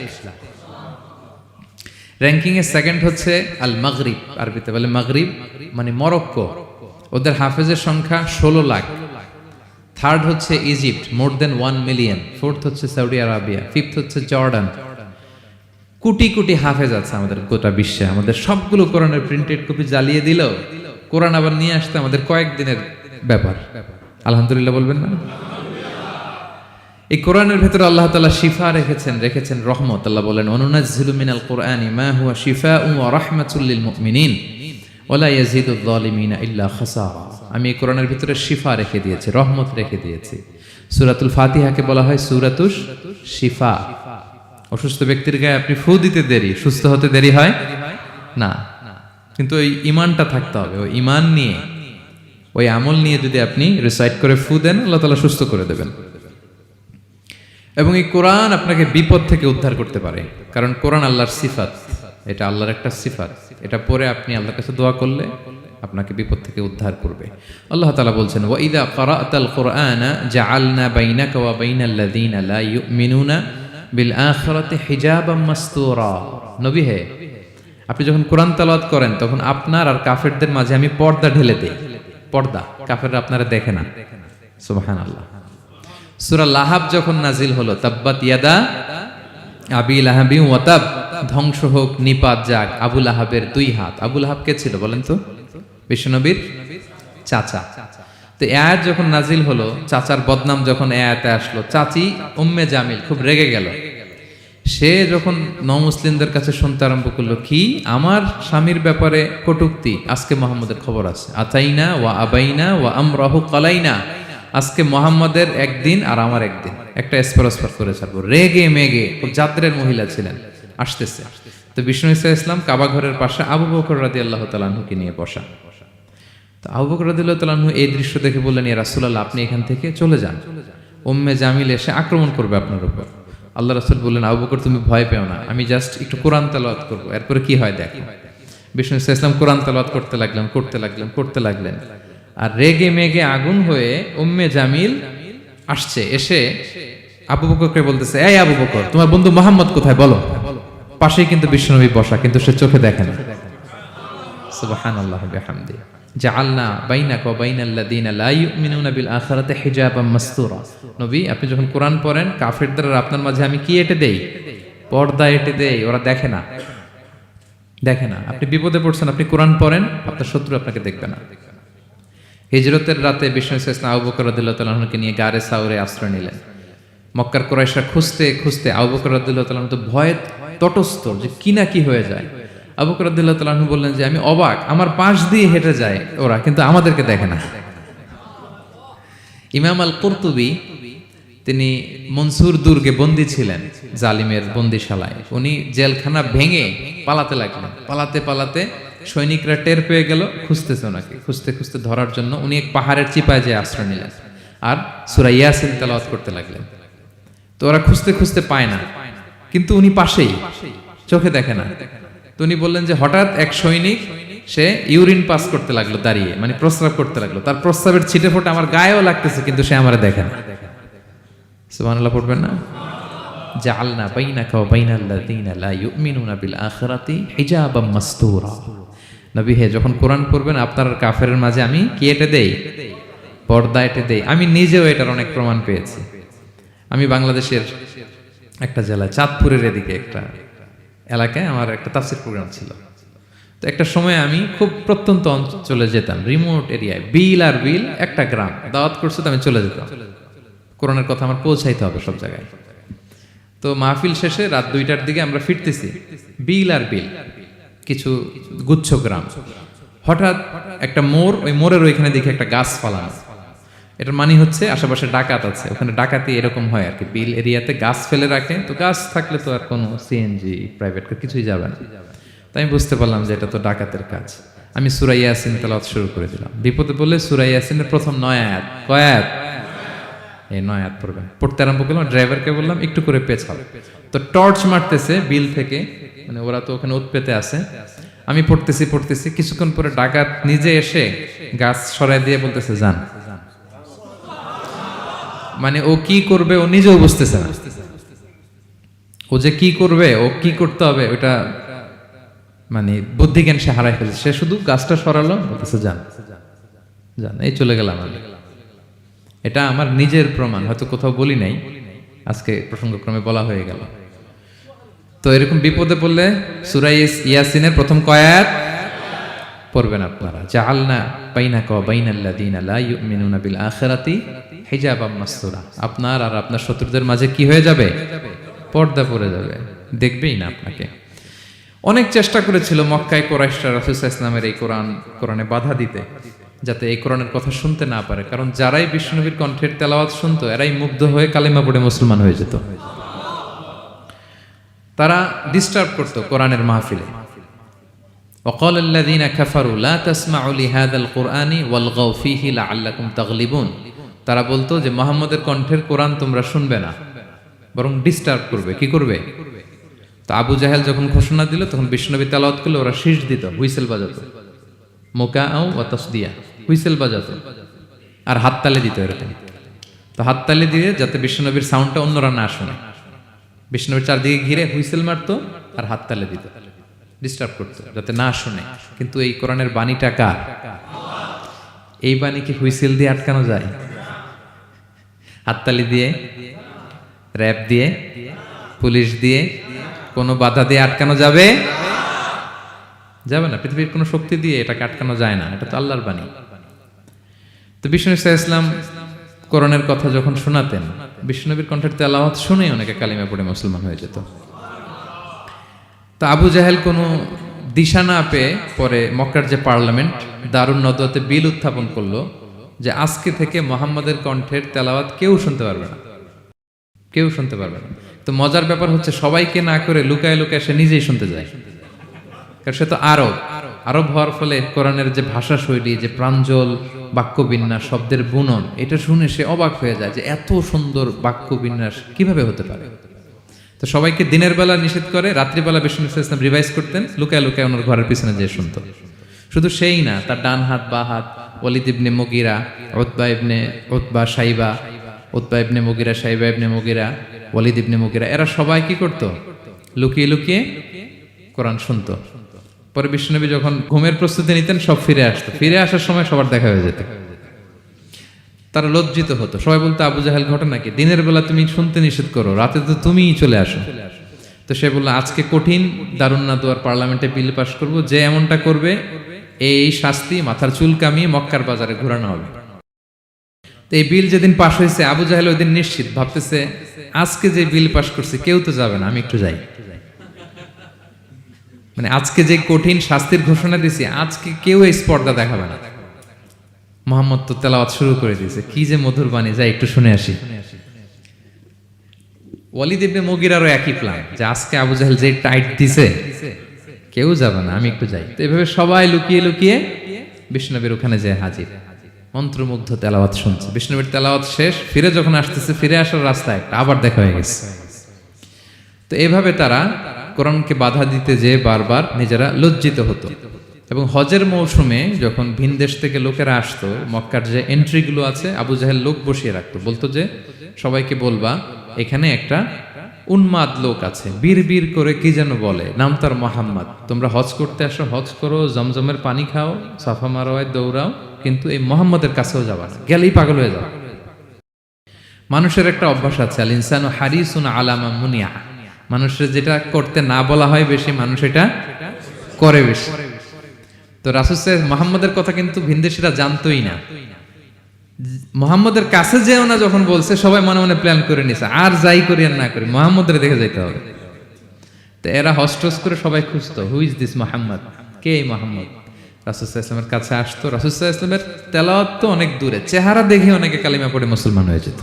B: র্যাঙ্কিং এ সেকেন্ড হচ্ছে আল মাগরিব, আরবিতে বলে মাগরিব মানে মরক্কো, ওদের হাফেজের সংখ্যা 16 লাখ। থার্ড হচ্ছে ইজিপ্ট, মোর দেন 1 মিলিয়ন। ফোর্থ হচ্ছে সৌদি আরবিয়া, ফিফথ হচ্ছে জর্ডান। কোটি কোটি হাফেজ আছে আমাদের গোটা বিশ্বে। আমাদের সবগুলো কোরআনের প্রিন্টেড কপি জ্বালিয়ে দিল, কোরআন আবার নিয়ে আসতে আমাদের কয়েকদিনের ব্যাপার। আলহামদুলিল্লাহ বলবেন না? এই কোরআনের ভেতরে আল্লাহ তাআলা শিফা রেখেছেন রহমত। আল্লাহ বলেন, অনুনাজ্জিলু মিনাল কুরআনি মা হুয়া শিফাউন ওয়া রাহমাতুল লিল মুমিনিন ওয়া লা ইয়াজিদুয যালিমিনা ইল্লা খাসারা। আমি এই কোরআনের ভিতরে শিফা রেখে দিয়েছি, রহমত রেখে দিয়েছি। সূরাতুল ফাতিহাকে বলা হয় সূরাতুশ শিফা। অসুস্থ ব্যক্তির গায়ে আপনি ফু দিতে দেরি, সুস্থ হতে দেরি হয় না। কিন্তু ওই ঈমানটা থাকতে হবে, ওই ঈমান নিয়ে, ওই আমল নিয়ে যদি আপনি রিসাইট করে ফু দেন, আল্লাহ তাআলা সুস্থ করে দেবেন। এবং এই কোরআন আপনাকে বিপদ থেকে উদ্ধার করতে পারে, কারণ কোরআন আল্লাহর সিফাত, এটা আল্লাহর একটা সিফাত। এটা পরে আপনি আল্লাহর কাছে দোয়া করলে আপনাকে বিপদ থেকে উদ্ধার করবে। আল্লাহ তাআলা বলছেন, ওয়া ইযা ক্বারা'তাল কুরআনা জাআলনা বাইনাকা ওয়া বাইনাল্লাযীনা লা ইউমিনুনা বিল আখিরাতি হিজাবাম মাসতুরা। নবী হে, আপনি যখন কোরআন তেলাওয়াত করেন তখন আপনার আর কাফেরদের মাঝে আমি পর্দা ঢেলে দেই। পর্দা, কাফেররা আপনারা দেখে না। সুবহানাল্লাহ। সূরা লাহাব যখন নাজিল হলো, তাব্বাত ইয়াদা আবি লাহাবি ওয়া তাব, ধ্বংস হোক, নিপাত যাক আবু লাহাবের 2 হাত। আবু লাহাব কে ছিল বলেন তো? বিশ্বনবীর চাচা। তো আয়াত যখন নাজিল হলো, চাচার বদনাম যখন আয়াতে আসলো, চাচি উম্মে জামিল খুব রেগে গেল। সে যখন নমুসলিমদের কাছে শুনতে আরম্ভ করলো, কি আমার স্বামীর ব্যাপারে কটূক্তি, আজকে মুহাম্মদের খবর আছে। আতাইনা ওয়া আবাইনা ওয়া আমরাহু কালাইনা, আজকে মুহাম্মদের একদিন আর আমার একদিন, একটা স্পরস্পর করে ছাড়বো। রেগে মেগে, খুব জাদ্রের মহিলা ছিলেন, আসতেছে। তো বিষ্ণু ইসা ইসলাম কাবা ঘরের পাশে আবু বকর রাদিয়াল্লাহু তাআলা আনহুকে নিয়ে বসা। তো আবু বকর রাদিয়াল্লাহু তাআলা আনহু এই দৃশ্য দেখে বললেন, ইয়া রাসূলুল্লাহ, আপনি এখান থেকে চলে যান, উম্মে জামিল এসে আক্রমণ করবে আপনার উপর। আল্লাহ রাসূল বললেন, আবু বকর তুমি ভয় পেও না, আমি জাস্ট একটু কোরআন তেলাওয়াত করব, এরপরে কি হয় দেখো। বিষ্ণু ইসা ইসলাম কোরআন তেলাওয়াত করতে লাগলেন। আর রেগে মেগে আগুন হয়ে উম্মে জামিল আসছে, এসে আবু বকরকে বলতেছে, এই আবু বকর, তোমার বন্ধু মুহাম্মদ কোথায় বলো। পাশেই কিন্তু বিশ্বনবী বসা, কিন্তু সে চোখে দেখে না। সুবহানাল্লাহ বিহামদিহি। জাআলনা বাইনাকা ওয়া বাইনাল্লাযীনা লা ইউমিনুনা বিল আখিরাতি হিজাবাম মাসতুরা। নবী, আপনি যখন কোরআন পড়েন, কাফেরদের আর আপনার মাঝে আমি কি এঁটে দেই? পর্দা এঁটে দেই, ওরা দেখে না। আপনি বিপদে পড়ছেন, আপনি কোরআন পড়েন, আপনার শত্রু আপনাকে দেখবে না। হিজরতের রাতে বিষ্ণু ইসলাম আবু বকর রাদিয়াল্লাহু তাআলা আনহুকে নিয়ে গারে সাউরে আশ্রয় নিলেন। মক্কার কুরাইশরা খুঁজতে আবু বকর রাদিয়াল্লাহু তাআলা আনহু তো ভয়ে তটস্থ, যে কি না কি হয়ে যায়। আবু বকর রাদিয়াল্লাহু তাআলা আনহু বললেন যে আমি অবাক, আমার পাশ দিয়ে হেঁটে যায় ওরা, কিন্তু আমাদেরকে দেখে না। ইমাম আল কুরতুবী, তিনি মনসুর দুর্গে বন্দী ছিলেন, জালিমের বন্দিশালায়। উনি জেলখানা ভেঙে পালাতে লাগলেন। পালাতে সৈনিকরা টের পেয়ে গেল, খুঁজতেছে ওনাকে, খুঁজতে ধরার জন্য উনি এক পাহাড়ের চিপায় যেয়ে আশ্রয় নিলেন আর সূরা ইয়াসিন তেলাওয়াত করতে লাগলেন। তো ওরা খুঁজতে পায় না, কিন্তু উনি পাশেই, চোখে দেখে না। তো উনি বললেন যে হঠাৎ এক সৈনিক, সে ইউরিন পাস করতে লাগলো দাঁড়িয়ে, মানে প্রস্রাব করতে লাগলো। তার প্রস্রাবের ছিটে ফোঁটা আমার গায়েও লাগতেছে, কিন্তু সে আমারে দেখে না। সুবহানাল্লাহ পড়বেন না? জাআলনা বাইনাকা ওয়া বাইনাল্লাযীনা লা ইউমিনুনা বিল আখিরাতি হিজাবাম মাসতুরা। নবী হে, যখন কোরআন পড়বেন, আপনার আর কাফেরের মাঝে আমি কি এঁটে দেই? পর্দা এঁটে দেই। আমি নিজেও এটার অনেক প্রমাণ পেয়েছি। আমি বাংলাদেশের একটা জেলা, চাঁদপুরের এদিকে একটা এলাকায় আমার একটা তাফসীর প্রোগ্রাম ছিল। তো একটা সময় আমি খুব প্রত্যন্ত অঞ্চলে যেতাম, রিমোট এরিয়ায়, বিল একটা গ্রাম দাওয়াত করছে, তো আমি চলে যেতাম। কোরআনের কথা আমার পৌঁছাইতে হবে সব জায়গায়। তো মাহফিল শেষে রাত 2টার দিকে আমরা ফিরতেছি, বিল কিছু গুচ্ছ গ্রাম। হঠাৎ একটা মোড়, ওই মোড়ের ওইখানে দেখি একটা গাছ ফালানো। এটার মানে হচ্ছে আশেপাশে ডাকাত আছে, ওখানে ডাকাতি এরকম হয় আর কি, বিল এরিয়াতে গাছ ফেলে রাখে। তো গাছ থাকলে তো আর কোনো সিএনজি প্রাইভেট কার কিছুই যাবে না। তাই আমি বুঝতে পারলাম যে এটা তো ডাকাতের কাজ। আমি সূরা ইয়াসিন তেলাওয়াত শুরু করে দিলাম। বিপদে বললে সূরা ইয়াসিনের প্রথম 9 আয়াত, কয় আয়াত? এই 9 আয়াত পড়বেন। পড়তে আরম্ভ করলাম, ড্রাইভারকে বললাম একটু করে পেছাও। তো টর্চ মারতেছে বিল থেকে, মানে ওরা তো ওখানে উৎপেতে আছে। আমি পড়তেছি, কিছুক্ষণ পরে ডাকাত নিজে এসে গাছ সরাই দিয়ে বলতেছে, যান। মানে ও কি করবে ও নিজেও বুঝতেছে না, ও যে কি করবে, ও কি করতে হবে ওটা মানে বুদ্ধিজ্ঞান সে হারাই ফেলছে। সে শুধু গাছটা সরালো, বলতেছে যান যান, এই চলে গেলাম আমি। এটা আমার নিজের প্রমাণ, হয়তো কোথাও বলি নাই, আজকে প্রসঙ্গক্রমে বলা হয়ে গেল। তো এরকম বিপদে পড়লে সূরা ইয়াসিনের প্রথম কয়াত পড়বেন আপনারা। জাআলনা বাইনাকা ওয়া বাইনাল্লাযীনা লা ইউমিনুনা বিল আখিরাতি হিজাবাম মাসতুরা। আপনার আর আপনার শত্রুদের মাঝে কি হয়ে যাবে? পর্দা পড়ে যাবে, দেখবেই না আপনাকে। অনেক চেষ্টা করেছিল মক্কায় কুরাইশরা রাসূল সাল্লাল্লাহু আলাইহি ওয়াসাল্লামের এই কোরআনে বাধা দিতে, যাতে এই কোরআনের কথা শুনতে না পারে। কারণ যারাই বিষ্ণুনবীর কণ্ঠের তেলাওয়াত শুনতো এরাই মুগ্ধ হয়ে কালিমা পড়ে মুসলমান হয়ে যেত। তারা ডিস্টার্ব করতো কোরআনের মাহফিলে। وقال الذين كفروا لا تسمعوا لهذا القرآن والغوا فيه لعلكم تغلبون। তারা বলতো যে মুহাম্মদের কণ্ঠের কোরআন তোমরা শুনবে না, বরং ডিস্টার্ব করবে। কি করবে? তো আবু জাহেল যখন ঘোষণা দিল তখন বিষ্ণুনবী তেলাওয়াত করলে ওরা শীষ দিত, হুইসেল বাজাতো, মুকাআউ ওয়া তাসদিয়া, হুইসেল বাজাতো আর হাততালি দিত এরকম। তো হাততালি দিয়ে যাতে বিষ্ণুনবীর সাউন্ডটা অন্যরা না শুনে, বিষ্ণুনবীর চারদিকে ঘিরে হুইসেল মারতো আর হাততালি দিত, ডিস্টার্ব করতো যাতে না শুনে। কিন্তু এই কোরআনের বাণীটা কার? এই বাণী কি হুইসেল দিয়ে আটকানো যায়? হাততালি দিয়ে, র‍্যাব দিয়ে, পুলিশ দিয়ে, কোনো বাধা দিয়ে আটকানো যাবে? যাবে না। পৃথিবীর কোনো শক্তি দিয়ে এটাকে আটকানো যায় না, এটা তো আল্লাহর বাণী। তো বিষ্ণু ইসলাম কোরআনের কথা যখন শোনাতেন, বিষ্ণুনবীর কণ্ঠের তেলাওয়াত শুনে অনেকে কালিমা পড়ে মুসলমান হয়ে যেত। তো আবু জাহেল কোনো দিশা না পেয়ে পরে মক্কার যে পার্লামেন্ট দারুন নদওয়াতে বিল উত্থাপন করলো যে আজকে থেকে মুহাম্মাদের কণ্ঠের তেলাওয়াত কেউ শুনতে পারবে না, কেউ শুনতে পারবে না। তো মজার ব্যাপার হচ্ছে সবাইকে না করে লুকায় লুকায় সে নিজেই শুনতে যায়, কারণ সে তো আরব হওয়ার ফলে কোরআনের যে ভাষা শৈলী, যে প্রাঞ্জল বাক্য বিন্যাস, শব্দের বুনন, এটা শুনে সে অবাক হয়ে যায় যে এত সুন্দর বাক্য বিন্যাস কিভাবে হতে পারে। তো সবাইকে দিনের বেলা নিষেধ করে, রাত্রিবেলা বিষ্ণু ইসলাম রিভাইজ করতেন, লুকায় লুকায় ওনার ঘরের পিছনে যেয়ে শুনতো। শুধু সেই না, তার ডান হাত বা হাত ওয়ালিদ ইবনে মুগীরা, উতবা শাইবা, উতবা ইবনে মুগীরা, শাইবা ইবনে মুগীরা, ওয়ালিদ ইবনে মুগীরা, এরা সবাই কি করতো? লুকিয়ে লুকিয়ে কোরআন শুনতো। পরে বিষ্ণুনবী যখন ঘুমের প্রস্তুতি নিতেন সব ফিরে আসতো, ফিরে আসার সময় সবার দেখা হয়ে যেত। তারা লজ্জিত হতো, সবাই বলতো আবু জাহেল ঘটনা কি? দিনের বেলা তুমি শুনতে নিষেধ করো, রাতে তো তুমিই চলে আসো। তো সে বললো আজকে কঠিন দারুন নাদওয়ার পার্লামেন্টে বিল পাস করব, যে এমনটা করবে এই শাস্তি মাথার চুল কামিয়ে মক্কার বাজারে ঘোরানো হবে। তো এই বিল যেদিন পাস হয়েছে আবু জাহেল ওই দিন নিশ্চিত ভাবতেছে আজকে যে বিল পাস করছে কেউ তো যাবে না, আমি একটু যাই। মানে আজকে যে কঠিন শাস্তির ঘোষণা দিছি আজকে কেউ এই স্পর্ধা দেখাবে না। মুহাম্মদ তো তেলাওয়াত শুরু করে দিয়েছে, কি যে মধুর বাণী, যাই একটু শুনে আসি। ওয়ালিদ ইবনে মুগীরারও একই প্ল্যান যে আজকে আবু জাহেল যে টাইট দিছে কেউ যাবে না, আমি একটু যাই। তো এভাবে সবাই লুকিয়ে লুকিয়ে বিষ্ণুনবীর ওখানে যায় হাজির, মন্ত্রমুগ্ধ তেলাওয়াত শুনছে। বিষ্ণুনবীর তেলাওয়াত শেষ, ফিরে যখন আসতেছে, ফিরে আসার রাস্তায় আবার দেখা হয়ে গেছে। তো এইভাবে তারা কোরআনকে বাধা দিতে যেয়ে বারবার নিজেরা লজ্জিত হতো। এবং হজের মৌসুমে যখন ভিন দেশ থেকে লোকেরা আসতো, মক্কার যে এন্ট্রিগুলো আছে আবু জাহেল লোক বসিয়ে রাখতো, বলতো যে সবাইকে বলবা এখানে একটা উন্মাদ লোক আছে, বীর বীর করে কি যেন বলে, নাম তার মুহাম্মদ, তোমরা হজ করতে আসো, হজ করো, জমজমের পানি খাও, সাফা মারওয়ায় দৌড়াও, কিন্তু এই মুহাম্মদের কাছেও যাবা না, গেলেই পাগল হয়ে যাও। মানুষের একটা অভ্যাস আছে, আল ইনসানু হারিসুন আলা মা মুনিয়া, মানুষের যেটা করতে না বলা হয় বেশি, মানুষ এটা করে বেশি। তো রাসূল সাল্লাল্লাহু মুহাম্মদের কথা কিন্তু ভিনদেশীরা জানতোই না। মুহাম্মদের কাছে যেও না যখন বলছে, সবাই মনে মনে প্ল্যান করে নিছে আর যাই করি আর না করি মুহাম্মদের দেখে যাইতে হবে। তো এরা হস্টস করে সবাই খুঁজতো, হু ইজ দিস মুহাম্মদ, কে এই মুহাম্মদ? রাসূল সাল্লাল্লাহু আলাইহি ওয়াসাল্লামের কাছে আসতো, রাসূল সাল্লাল্লাহু আলাইহি ওয়াসাল্লামের তেলাওয়াত তো অনেক দূরে, চেহারা দেখে অনেকে কালিমা পড়ে মুসলমান হয়ে যেত।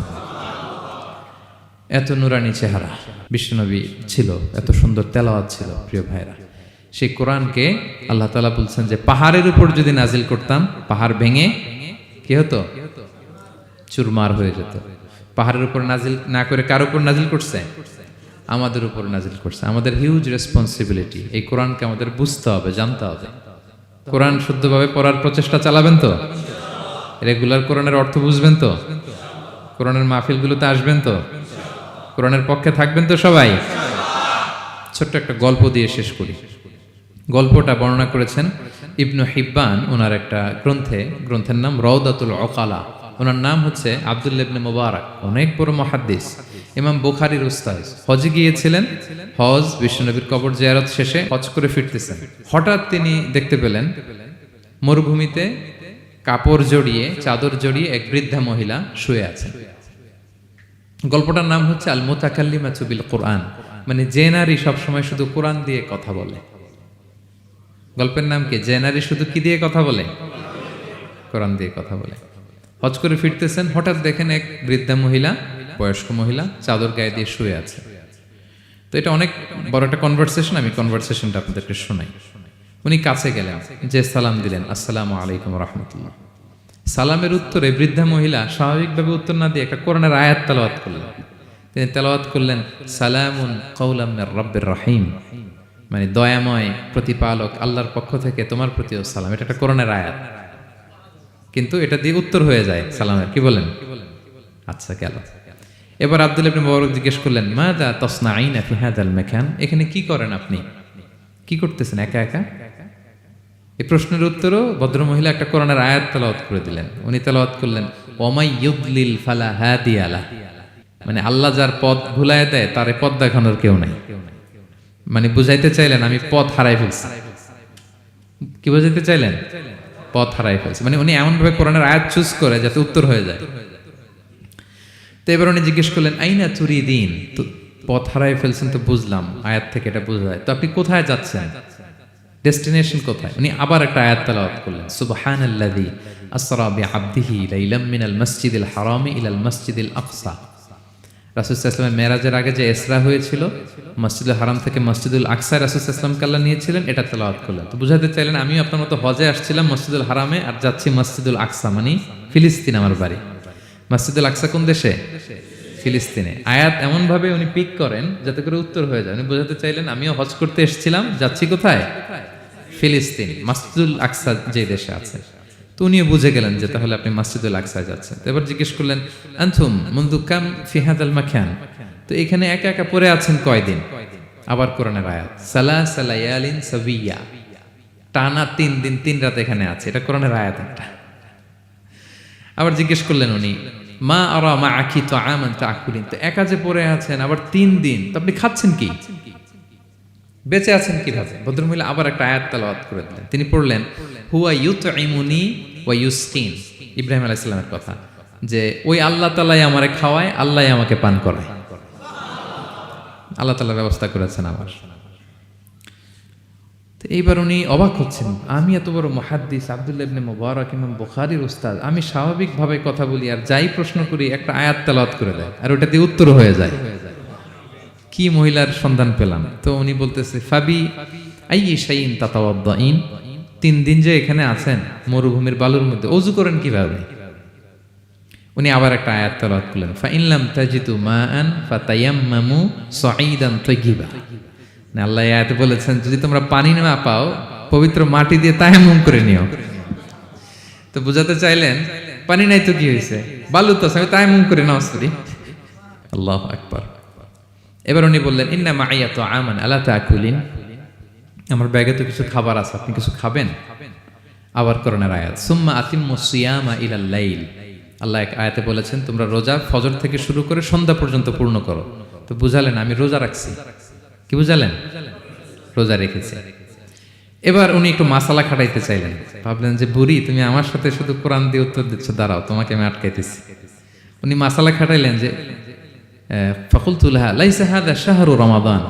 B: এত নুরানি চেহারা বিশ্বনবী ছিল, এত সুন্দর তেলাওয়াত ছিল। প্রিয় ভাইরা, সেই কোরআনকে আল্লাহ তাআলা বলছেন যে পাহাড়ের উপর যদি নাজিল করতাম, পাহাড় ভেঙে কি হতো? চুরমার হয়ে যেত। পাহাড়ের উপর নাজিল না করে কার উপর নাজিল করছে? আমাদের উপর নাজিল করছে। আমাদের হিউজ রেসপন্সিবিলিটি, এই কোরআনকে আমাদের বুঝতে হবে, জানতে হবে। কোরআন শুদ্ধভাবে পড়ার প্রচেষ্টা চালাবেন তো? রেগুলার কোরআনের অর্থ বুঝবেন তো? কোরআনের মাহফিলগুলোতে আসবেন তো? কোরআনের পক্ষে থাকবেন তো সবাই? ছোট্ট একটা গল্প দিয়ে শেষ করি। গল্পটা বর্ণনা করেছেন ইবনু হিব্বান ওনার একটা গ্রন্থের নাম রওদাতুল উকালা। ওনার নাম হচ্ছে আব্দুল্লাহ ইবনে মুবারক, অনেক বড় মুহাদ্দিস, ইমাম বুখারীর উস্তাদ। হজে গিয়েছিলেন, হজ বিশ্বনবীর কবর জিয়ারত শেষে হজ করে ফিরতেছেন। হঠাৎ তিনি দেখতে পেলেন মরুভূমিতে কাপড় জড়িয়ে, চাদর জড়িয়ে এক বৃদ্ধা মহিলা শুয়ে আছেন। গল্পটার নাম হচ্ছে আল মুতাকাল্লিমাতু বিল কোরআন, মানে যে নারী সবসময় শুধু কোরআন দিয়ে কথা বলে। গল্পের নাম কি? যে নারী শুধু কি দিয়ে কথা বলে? কোরআন দিয়ে কথা বলে। হজ করে ফিরতেছেন, হঠাৎ দেখেন এক বৃদ্ধা মহিলা, বয়স্ক মহিলা, চাদর গায়ে দিয়ে শুয়ে আছে। তো এটা অনেক বড় একটা কনভারসেশন, আমি কনভারসেশনটা আপনাদেরকে শোনাই। উনি কাছে গেলেন, যে সালাম দিলেন, আসসালামু আলাইকুম রাহমাতুল্লাহ। সালামের উত্তরে বৃদ্ধা মহিলা স্বাভাবিকভাবে উত্তর না দিয়ে একটা কোরআনের আয়াত তেলাওয়াত করলেন। তিনি তেলাওয়াত করলেন, সালামুন কাওলাম মির রাব্বির রহিম, মানে দয়াময় প্রতিপালক আল্লাহর পক্ষ থেকে তোমার প্রতিও সালাম। এটা একটা কোরআনের আয়াত, কিন্তু এটা দিয়ে উত্তর হয়ে যায় সালামের। কি বলেন? আচ্ছা, গেল। এবার আব্দুল্লাহ ইবনে মুবারক জিজ্ঞেস করলেন, মাযা তাসনাঈনা ফি হাযাল মাকান, এখানে কি করেন আপনি? কি করতেছেন একা একা? এই প্রশ্নের উত্তরও ভদ্রমহিলা একটা কোরআনের আয়াত তেলাওয়াত করে দিলেন। উনি তেলাওয়াত করলেন, ওয়ামাই ইউদলিল ফালা হাদিয়া লাহ, মানে আল্লাহ যার পথ ভুলায় দেয় তার পথ দেখানোর কেউ নাই। মানে বুঝাইতে চাইলেন আমি পথ হারাই ফেলছি। কি বুঝাইতে চাইলেন? পথ হারাই ফেলছি, মানে উনি এমন ভাবে কোরআনের আয়াত চুজ করে যাতে উত্তর হয়ে যায়। তো এবার উনি জিজ্ঞেস করলেন, আইনা তুরিদিন, তো পথ হারাই ফেলছেন তো বুঝলাম, আয়াত থেকে এটা বোঝা যায়, তো আপনি কোথায় যাচ্ছেন? ডেস্টিনেশন কোথায়? উনি আবার একটা আয়াত তেলাওয়াত করলেন, সুবহানাল্লাযী আসরা বিআবদিহি লাইলাম মিনাল মাসজিদিল হারামি ইলাল মাসজিদিল আকসা। রাসূল সাল্লাল্লাহু আলাইহি ওয়াসাল্লাম মেরাজের আগে যে ইসরা হয়েছিল, মসজিদুল হারাম থেকে মসজিদুল আকসায় রাসূল সাল্লাল্লাহু আলাইহি ওয়াসাল্লামকে আল্লাহ নিয়েছিলেন, এটা তেলাওয়াত করলেন। তো বুঝাতে চাইলেন আমিও আপনার মতো হজে আসছিলাম মসজিদুল হারামে, আর যাচ্ছি মসজিদুল আকসা, মানে ফিলিস্তিন আমার বাড়ি। মসজিদুল আকসা কোন দেশে? ফিলিস্তিনে। আয়াত এমন ভাবে উনি পিক করেন যাতে করে উত্তর হয়ে যায়। উনি বোঝাতে চাইলেন আমিও হজ করতে এসেছিলাম, যাচ্ছি কোথায়? ফিলিস্তিন, মসজিদুল আকসা যে দেশে আছে। তো উনিও বুঝে গেলেন যে তাহলে আপনি মসজিদুল আকসায় যাচ্ছেন। তো এবার জিজ্ঞেস করলেন, আনতুম মুনযু কাম ফি হাযাল মাকান, তো এখানে একা একা পড়ে আছেন কয়দিন? আবার কোরআনের আয়াত, সালাসা লায়ালিন সাবিয়া, টানা 3 দিন 3 রাত এখানে আছে, এটা কোরআনের আয়াত একটা। আবার জিজ্ঞেস করলেন উনি, মা আরা মাআকি তাআমান তাআকুলিন, তো একা যে পড়ে আছেন আবার 3 দিন, তো আপনি খাচ্ছেন কি? বেঁচে আছেন কিভাবে? ভদ্রমহিলা আবার একটা আয়াত তেলাওয়াত করে দিলেন। তিনি পড়লেন, হুয়া ইউতঈমুনি ওয়া ইউসকিন, ইব্রাহিম আলাইহিস সালামের কথা, যে ওই আল্লাহ তাআলাই আমারে খাওয়ায়, আল্লাহই আমাকে পান করায়। আল্লাহ তাআলা ব্যবস্থা করেছেন আমার। তো এইবার উনি অবাক হচ্ছেন, আমি এত বড় মুহাদ্দিস আব্দুল্লাহ ইবনে মুবারক ইমাম বুখারীর উস্তাদ, আমি স্বাভাবিকভাবে কথা বলি আর যাই প্রশ্ন করি একটা আয়াত তেলাওয়াত করে দেয় আর ওটা দিয়ে উত্তর হয়ে যায়। কি মহিলার সন্ধান পেলাম? তো উনি বলতেছে, ফাবি আইয়ি শাইইন তাতাওয়াদ্দাইন, 3 দিন যে এখানে আছেন মরুভূমির বালুর মধ্যে, ওযু করেন কিভাবে? উনি আবার একটা আয়াত তেলাওয়াত করলেন, ফা ইন লাম তাজিদু মাআন ফাতায়াম্মামু সাঈদান তাইয়্যিবা, না আল্লাহ আয়াতে বলেছেন যদি তোমরা পানি না পাও পবিত্র মাটি দিয়ে তায়াম্মুম করে নিও। তো বুঝাতে চাইলেন পানি নাই তো কি হয়েছে, বালু তো আছে, আমি তায়াম্মুম করে নামাজ পড়ি। আল্লাহু আকবার। এবার উনি বললেন, ইন্না মাইয়া তাআমান আলা তাকুলিন, আমার ব্যাগে তো কিছু খাবার আছে, আপনি কিছু খাবেন? আবার কোরআনের আয়াত, সুম্মা আতিম্মু সিয়ামা ইলাল লাইল, আল্লাহ এক আয়াতে বলেছেন তোমরা রোজা ফজর থেকে শুরু করে সন্ধ্যা পর্যন্ত পূর্ণ করো। তো বুঝালেন আমি রোজা রাখছি। কি বুঝালেন? রোজা রেখেছি। এবার উনি একটু মাসালা খাটাইতে চাইলেন, ভাবলেন যে বুড়ি তুমি আমার সাথে শুধু কোরআন দিয়ে উত্তর দিচ্ছ, দাঁড়াও তোমাকে আমি আটকাইতেছি। উনি মাসালা খাটাইলেন যে ফাকুলতু লাহা লাইসা হাযা শাহরু রমাদান,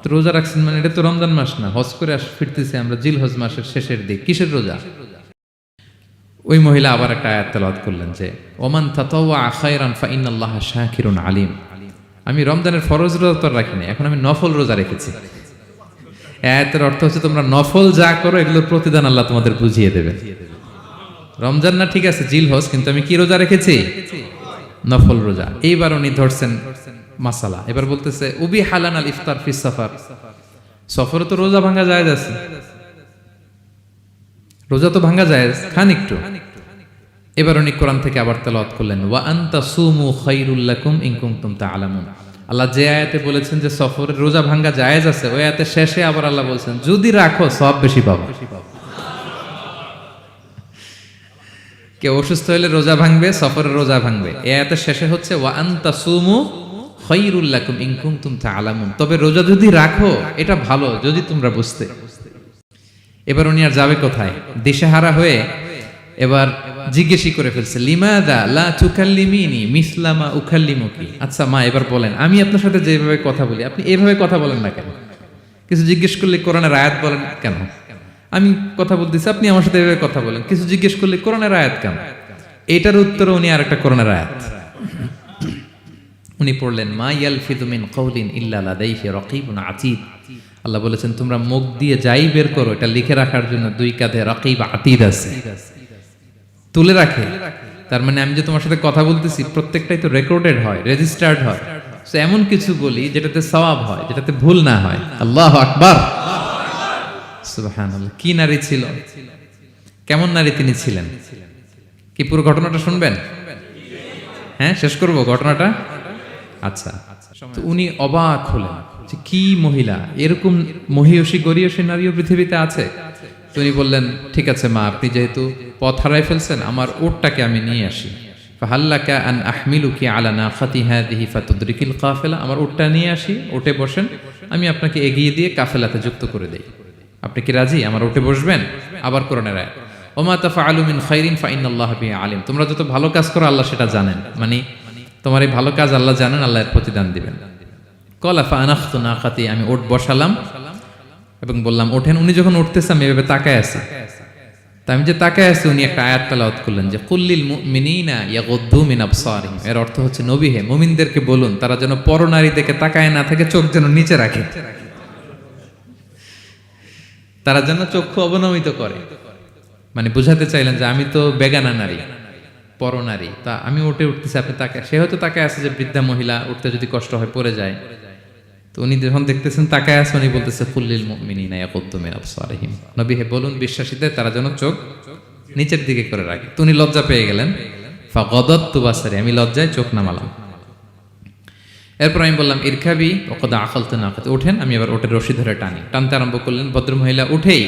B: তো রোজা রাখছেন মানে এটা তো রমজান মাস না, হজ করে ফিরতেছি আমরা জিলহজ মাসের শেষের দিক, কিসের রোজা? ওই মহিলা আবার একটা আয়াত তেলাওয়াত করলেন যে ওমান তাতাওয়া খায়রান ফা ইন্নাল্লাহা শাকিরুন আলিম, আমি রমজানের ফরজ রোজা তো রাখিনি, এখন আমি নফল রোজা রেখেছি। আয়াতের অর্থ হচ্ছে তোমরা নফল যা করো এগুলোর প্রতিদান আল্লাহ তোমাদের বুঝিয়ে দেবে। রমজান না ঠিক আছে জিলহজ, কিন্তু আমি কি রোজা রেখেছি? নফল রোজা। এইবার উনি ধরছেন মাসালা, এবার বলতেছে উবি হালান আল ইফতার ফিস সাফার, সফরে তো রোজা ভাঙা জায়েজ আছে, রোজা তো ভাঙা জায়েজ, খান একটু। এবার উনি কোরআন থেকে আবার তেলাওয়াত করলেন, ওয়া আনতা সুমু খায়রুল লাকুম ইন কুনতুম তা'লামুন। আল্লাহ যে আয়াতে বলেছেন যে সফরের রোজা ভাঙ্গা জায়েজ আছে, ওই আয়াতের শেষে আবার আল্লাহ বলছেন যদি রাখো সওয়াব বেশি পাবে। কেউ অসুস্থ হলে রোজা ভাঙবে, সফরের রোজা ভাঙবে। এই আয়াতের শেষে হচ্ছে ওয়া আনতা সুমু খায়রুল লাকুম ইন কুনতুম তা'লামুন, তবে রোজা যদি রাখো এটা ভালো যদি তোমরা বুঝতে। এবার উনি আর যাবে কোথায়, দিশেহারা হয়ে এবার জিজ্ঞেসই করে ফেলছে, লিমাদা লা তুকাল্লিমিনি মিসলা মা উকাল্লিমুকি। আচ্ছা মা, এবার বলেন আমি আপনার সাথে যেভাবে কথা বলি আপনি এইভাবে কথা বলেন না কেন? কিছু জিজ্ঞেস করলে কোরআনের আয়াত বলেন কেন? আমি কথা বলতেছি আপনি আমার সাথে এভাবে কথা বলেন, কিছু জিজ্ঞেস করলে কোরআনের আয়াত কেন? এটার উত্তরে উনি আরেকটা কোরআনের আয়াত উনি পড়লেন, মা ইয়ালফিযু মিন কাওলিন ইল্লা লাদাইহি রাকীবুন আতীদ। আল্লাহ বলেছেন তোমরা মুখ দিয়ে যাই বের করো এটা লিখে রাখার জন্য দুই কাঁধে রাকীব আতীদ আছে, তুলে রাখে। তার মানে আমি যে তোমার সাথে কথা বলতেছি প্রত্যেকটাই তো রেকর্ডেড হয়, রেজিস্টার্ড হয়। সো এমন কিছু বলি যেটাতে সওয়াব হয়, যেটাতে ভুল না হয়। আল্লাহু আকবার, সুবহানাল্লাহ। কি নারী ছিল, কেমন নারী তিনি ছিলেন? কি পুরো ঘটনাটা শুনবেন? হ্যাঁ, শেষ করব ঘটনাটা। আচ্ছা, তো উনি অবাক হলেন যে কি মহিলা, এরকম মহিয়সী গরিয়সী নারীও পৃথিবীতে আছে। তো উনি বললেন, ঠিক আছে মা, আপনি যেহেতু পথ হারাই ফেলছেন আমার উটটাকে আমি নিয়ে আসি। ফাহাল্লাকা আন আহমিলুকি আলা নাকাতি হাদিহি ফাতুদরিকিল কাফেলা। আমার উটটা নিয়ে আসি, উটে বসেন, আমি আপনাকে এগিয়ে দিয়ে কাফেলাতে যুক্ত করে দেই। আপনি কি রাজি আমার উটে বসবেন? আবার কোরআনের আয়াত, ওমা তাফআলু মিন খাইরিন ফাইনাল্লাহা বিহি আলিম। তোমরা যত ভালো কাজ করো আল্লাহ সেটা জানেন, মানে তোমার এই ভালো কাজ আল্লাহ জানেন, আল্লাহ এর প্রতিদান দিবেন। ক্বালা ফাআনাখতু নাকাতি, আমি উট বসালাম এবং বললাম ওঠেন। উনি যখন উঠতেছে আমি এভাবে তাকায় আছি। তা আমি যে তাকায় আছি উনি একটা আয়াত তেলাওয়াত করলেন যে কুল্লিল মুমিনিনা ইয়াগুদ্দু মিন আবসারিহিম। এর অর্থ হচ্ছে নবী হে, মুমিনদেরকে বলুন তারা যেন পরনারী দেখে তাকায় না থাকে, চোখ যেন নিচে রাখে, তারা যেন চক্ষু অবনমিত করে। মানে বুঝাতে চাইলেন যে আমি তো বেগানা নারী, পরনারী, তা আমি উঠতেছি আপনি তাকায়। সে হয়তো তাকায় আছে যে বৃদ্ধা মহিলা উঠতে যদি কষ্ট হয় পড়ে যায়। তো উনি যখন দেখতেছেন তাকায় আছে, উনি বলতেছে কুল্লিল মুমিনিনা ইয়াগুদ্দু মিন আবসারিহিম, নবী হে বলুন বিশ্বাসীদের তারা যেন চোখ নিচের দিকে করে রাখে। তো উনি লজ্জা পেয়ে গেলেন। ফাগাদাততু বাসারি, আমি লজ্জায় চোখ নামালাম। এরপর আমি বললাম ইরকাবি ওয়াকাদ আখালতু নাকাতি, ওঠেন। আমি আবার ওটের রশি ধরে টানতে আরম্ভ করলেন। ভদ্রমহিলা উঠেই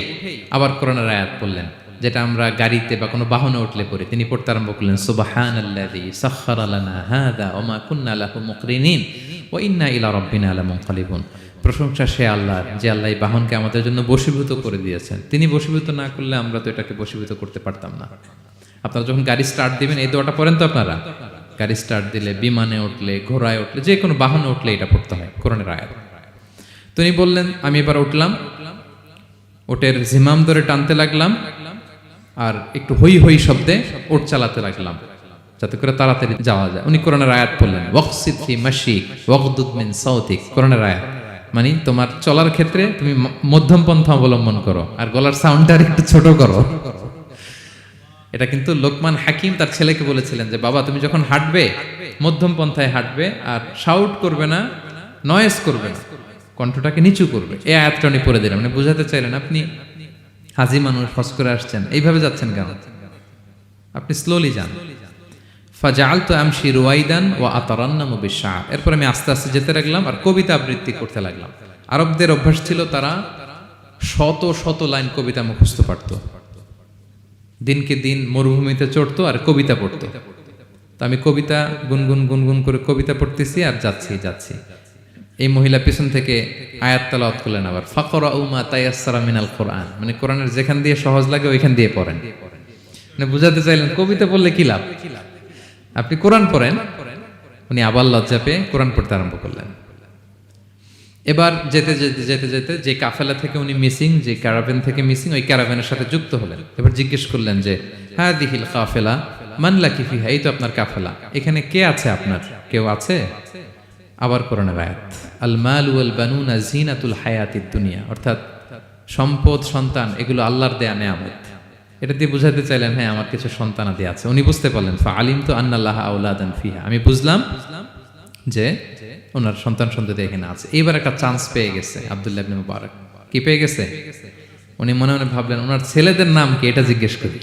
B: আবার কোরআনের আয়াত পড়লেন, যেটা আমরা গাড়িতে বা কোনো বাহনে উঠলে পড়ি। তিনি পড়তে আরম্ভ করলেন, সুবহানাল্লাযী সাখখারা লানা হাযা ওয়া মা কুন্না লাহু মুকরিনিন ওয়া ইন্না ইলা রাব্বিনা লামুনকালিবুন। প্রশংসা সে আল্লাহর যে আল্লাহ এই বাহনকে আমাদের জন্য বশীভূত করে দিয়েছেন। তিনি বশীভূত না করলে আমরা তো এটাকে বশীভূত করতে পারতাম না। আপনারা যখন গাড়ি স্টার্ট দিবেন এই দোয়াটা পড়েন তো আপনারা? গাড়ি স্টার্ট দিলে, বিমানে উঠলে, ঘোড়ায় উঠলে, যে কোনো বাহনে উঠলে এটা পড়তে হয়, কোরআনের আয়াত। তো উনি বললেন, আমি এবার উঠলাম, ওটের জিমাম ধরে টানতে লাগলাম আর একটু হই হই শব্দে ওট চালাতে লাগলাম যাতে করে তাড়াতাড়ি যাওয়া যায়। উনি কোরআনের আয়াত পড়লেন, ওয়াকসিদ ফি মাশিক ওয়াগদুদ মিন সাউতিক। কোরআনের আয়াত মানে তোমার চলার ক্ষেত্রে তুমি মধ্যম পন্থা অবলম্বন করো আর গলার সাউন্ডটা একটু ছোট করো। এটা কিন্তু লোকমান হাকিম তার ছেলেকে বলেছিলেন যে বাবা তুমি যখন হাঁটবে মধ্যম পন্থায় হাঁটবে আর শাউট করবে না, নয়েজ করবে না, কণ্ঠটাকে নিচু করবে। এই আয়াতটা উনি পড়ে দিলেন। মানে বুঝাতে চাইলেন আপনি হাজি মানুষ, হজ করে আসছেন, এইভাবে যাচ্ছেন কেন? আপনি স্লোলি যান। ফাজাআলতু আমশি রুয়াইদান ওয়া আতারান্নামু বিশআর। এরপর আমি আস্তে আস্তে যেতে লাগলাম আর কবিতা আবৃত্তি করতে লাগলাম। আরবদের অভ্যাস ছিল তারা শত শত লাইন কবিতা মুখস্থ পারতো। দিনকে দিন মরুভূমিতে চড়তো আর কবিতা পড়তো। তো আমি কবিতা গুনগুন গুনগুন করে কবিতা পড়তেছি আর যাচ্ছি। এই মহিলা পিছন থেকে আয়াত তেলাওয়াত করলেন আবার, ফাকরাউ মা তায়াসসারা মিনাল কোরআন। মানে কোরআনের যেখান দিয়ে সহজ লাগে ওইখান দিয়ে পড়েন। মানে বুঝাতে চাইলেন কবিতা পড়লে কি লাভ, আপনি কোরআন পড়েন। উনি আবার লজ্জা পেয়ে কোরআন পড়তে আরম্ভ করলেন। এবার যেতে যে কাফেলা থেকে উনি মিসিং, যে ক্যারাভেন থেকে মিসিং, ওই ক্যারাভেনের সাথে যুক্ত হলেন। এবার জিজ্ঞেস করলেন যে হাদিহিল কাফেলা মান লাকি ফিহা, এই তো আপনার কাফেলা, এখানে কে আছে আপনার, কেউ আছে? আবার কোরআনের আয়াত, আল মাল ওয়াল বানুনা জিনাতুল হায়াতিদ দুনিয়া, অর্থাৎ সম্পদ সন্তান এগুলো আল্লাহর দেয়া নেয়ামত। এটা দিয়ে বুঝাতে চাইলেন হ্যাঁ আমার কিছু সন্তানাদি আছে। উনি বুঝতে পারলেন ফা আলিমতু আন্নাল্লাহা আওলাদান ফিহা, আমি বুঝলাম যে ওনার সন্তান সন্ততি এখানে আছে। এইবার একটা চান্স পেয়ে গেছে আব্দুল্লাহ ইবনে মুবারক। কি পেয়ে গেছে? উনি মনে মনে ভাবলেন ওনার ছেলেদের নাম কি এটা জিজ্ঞেস করি।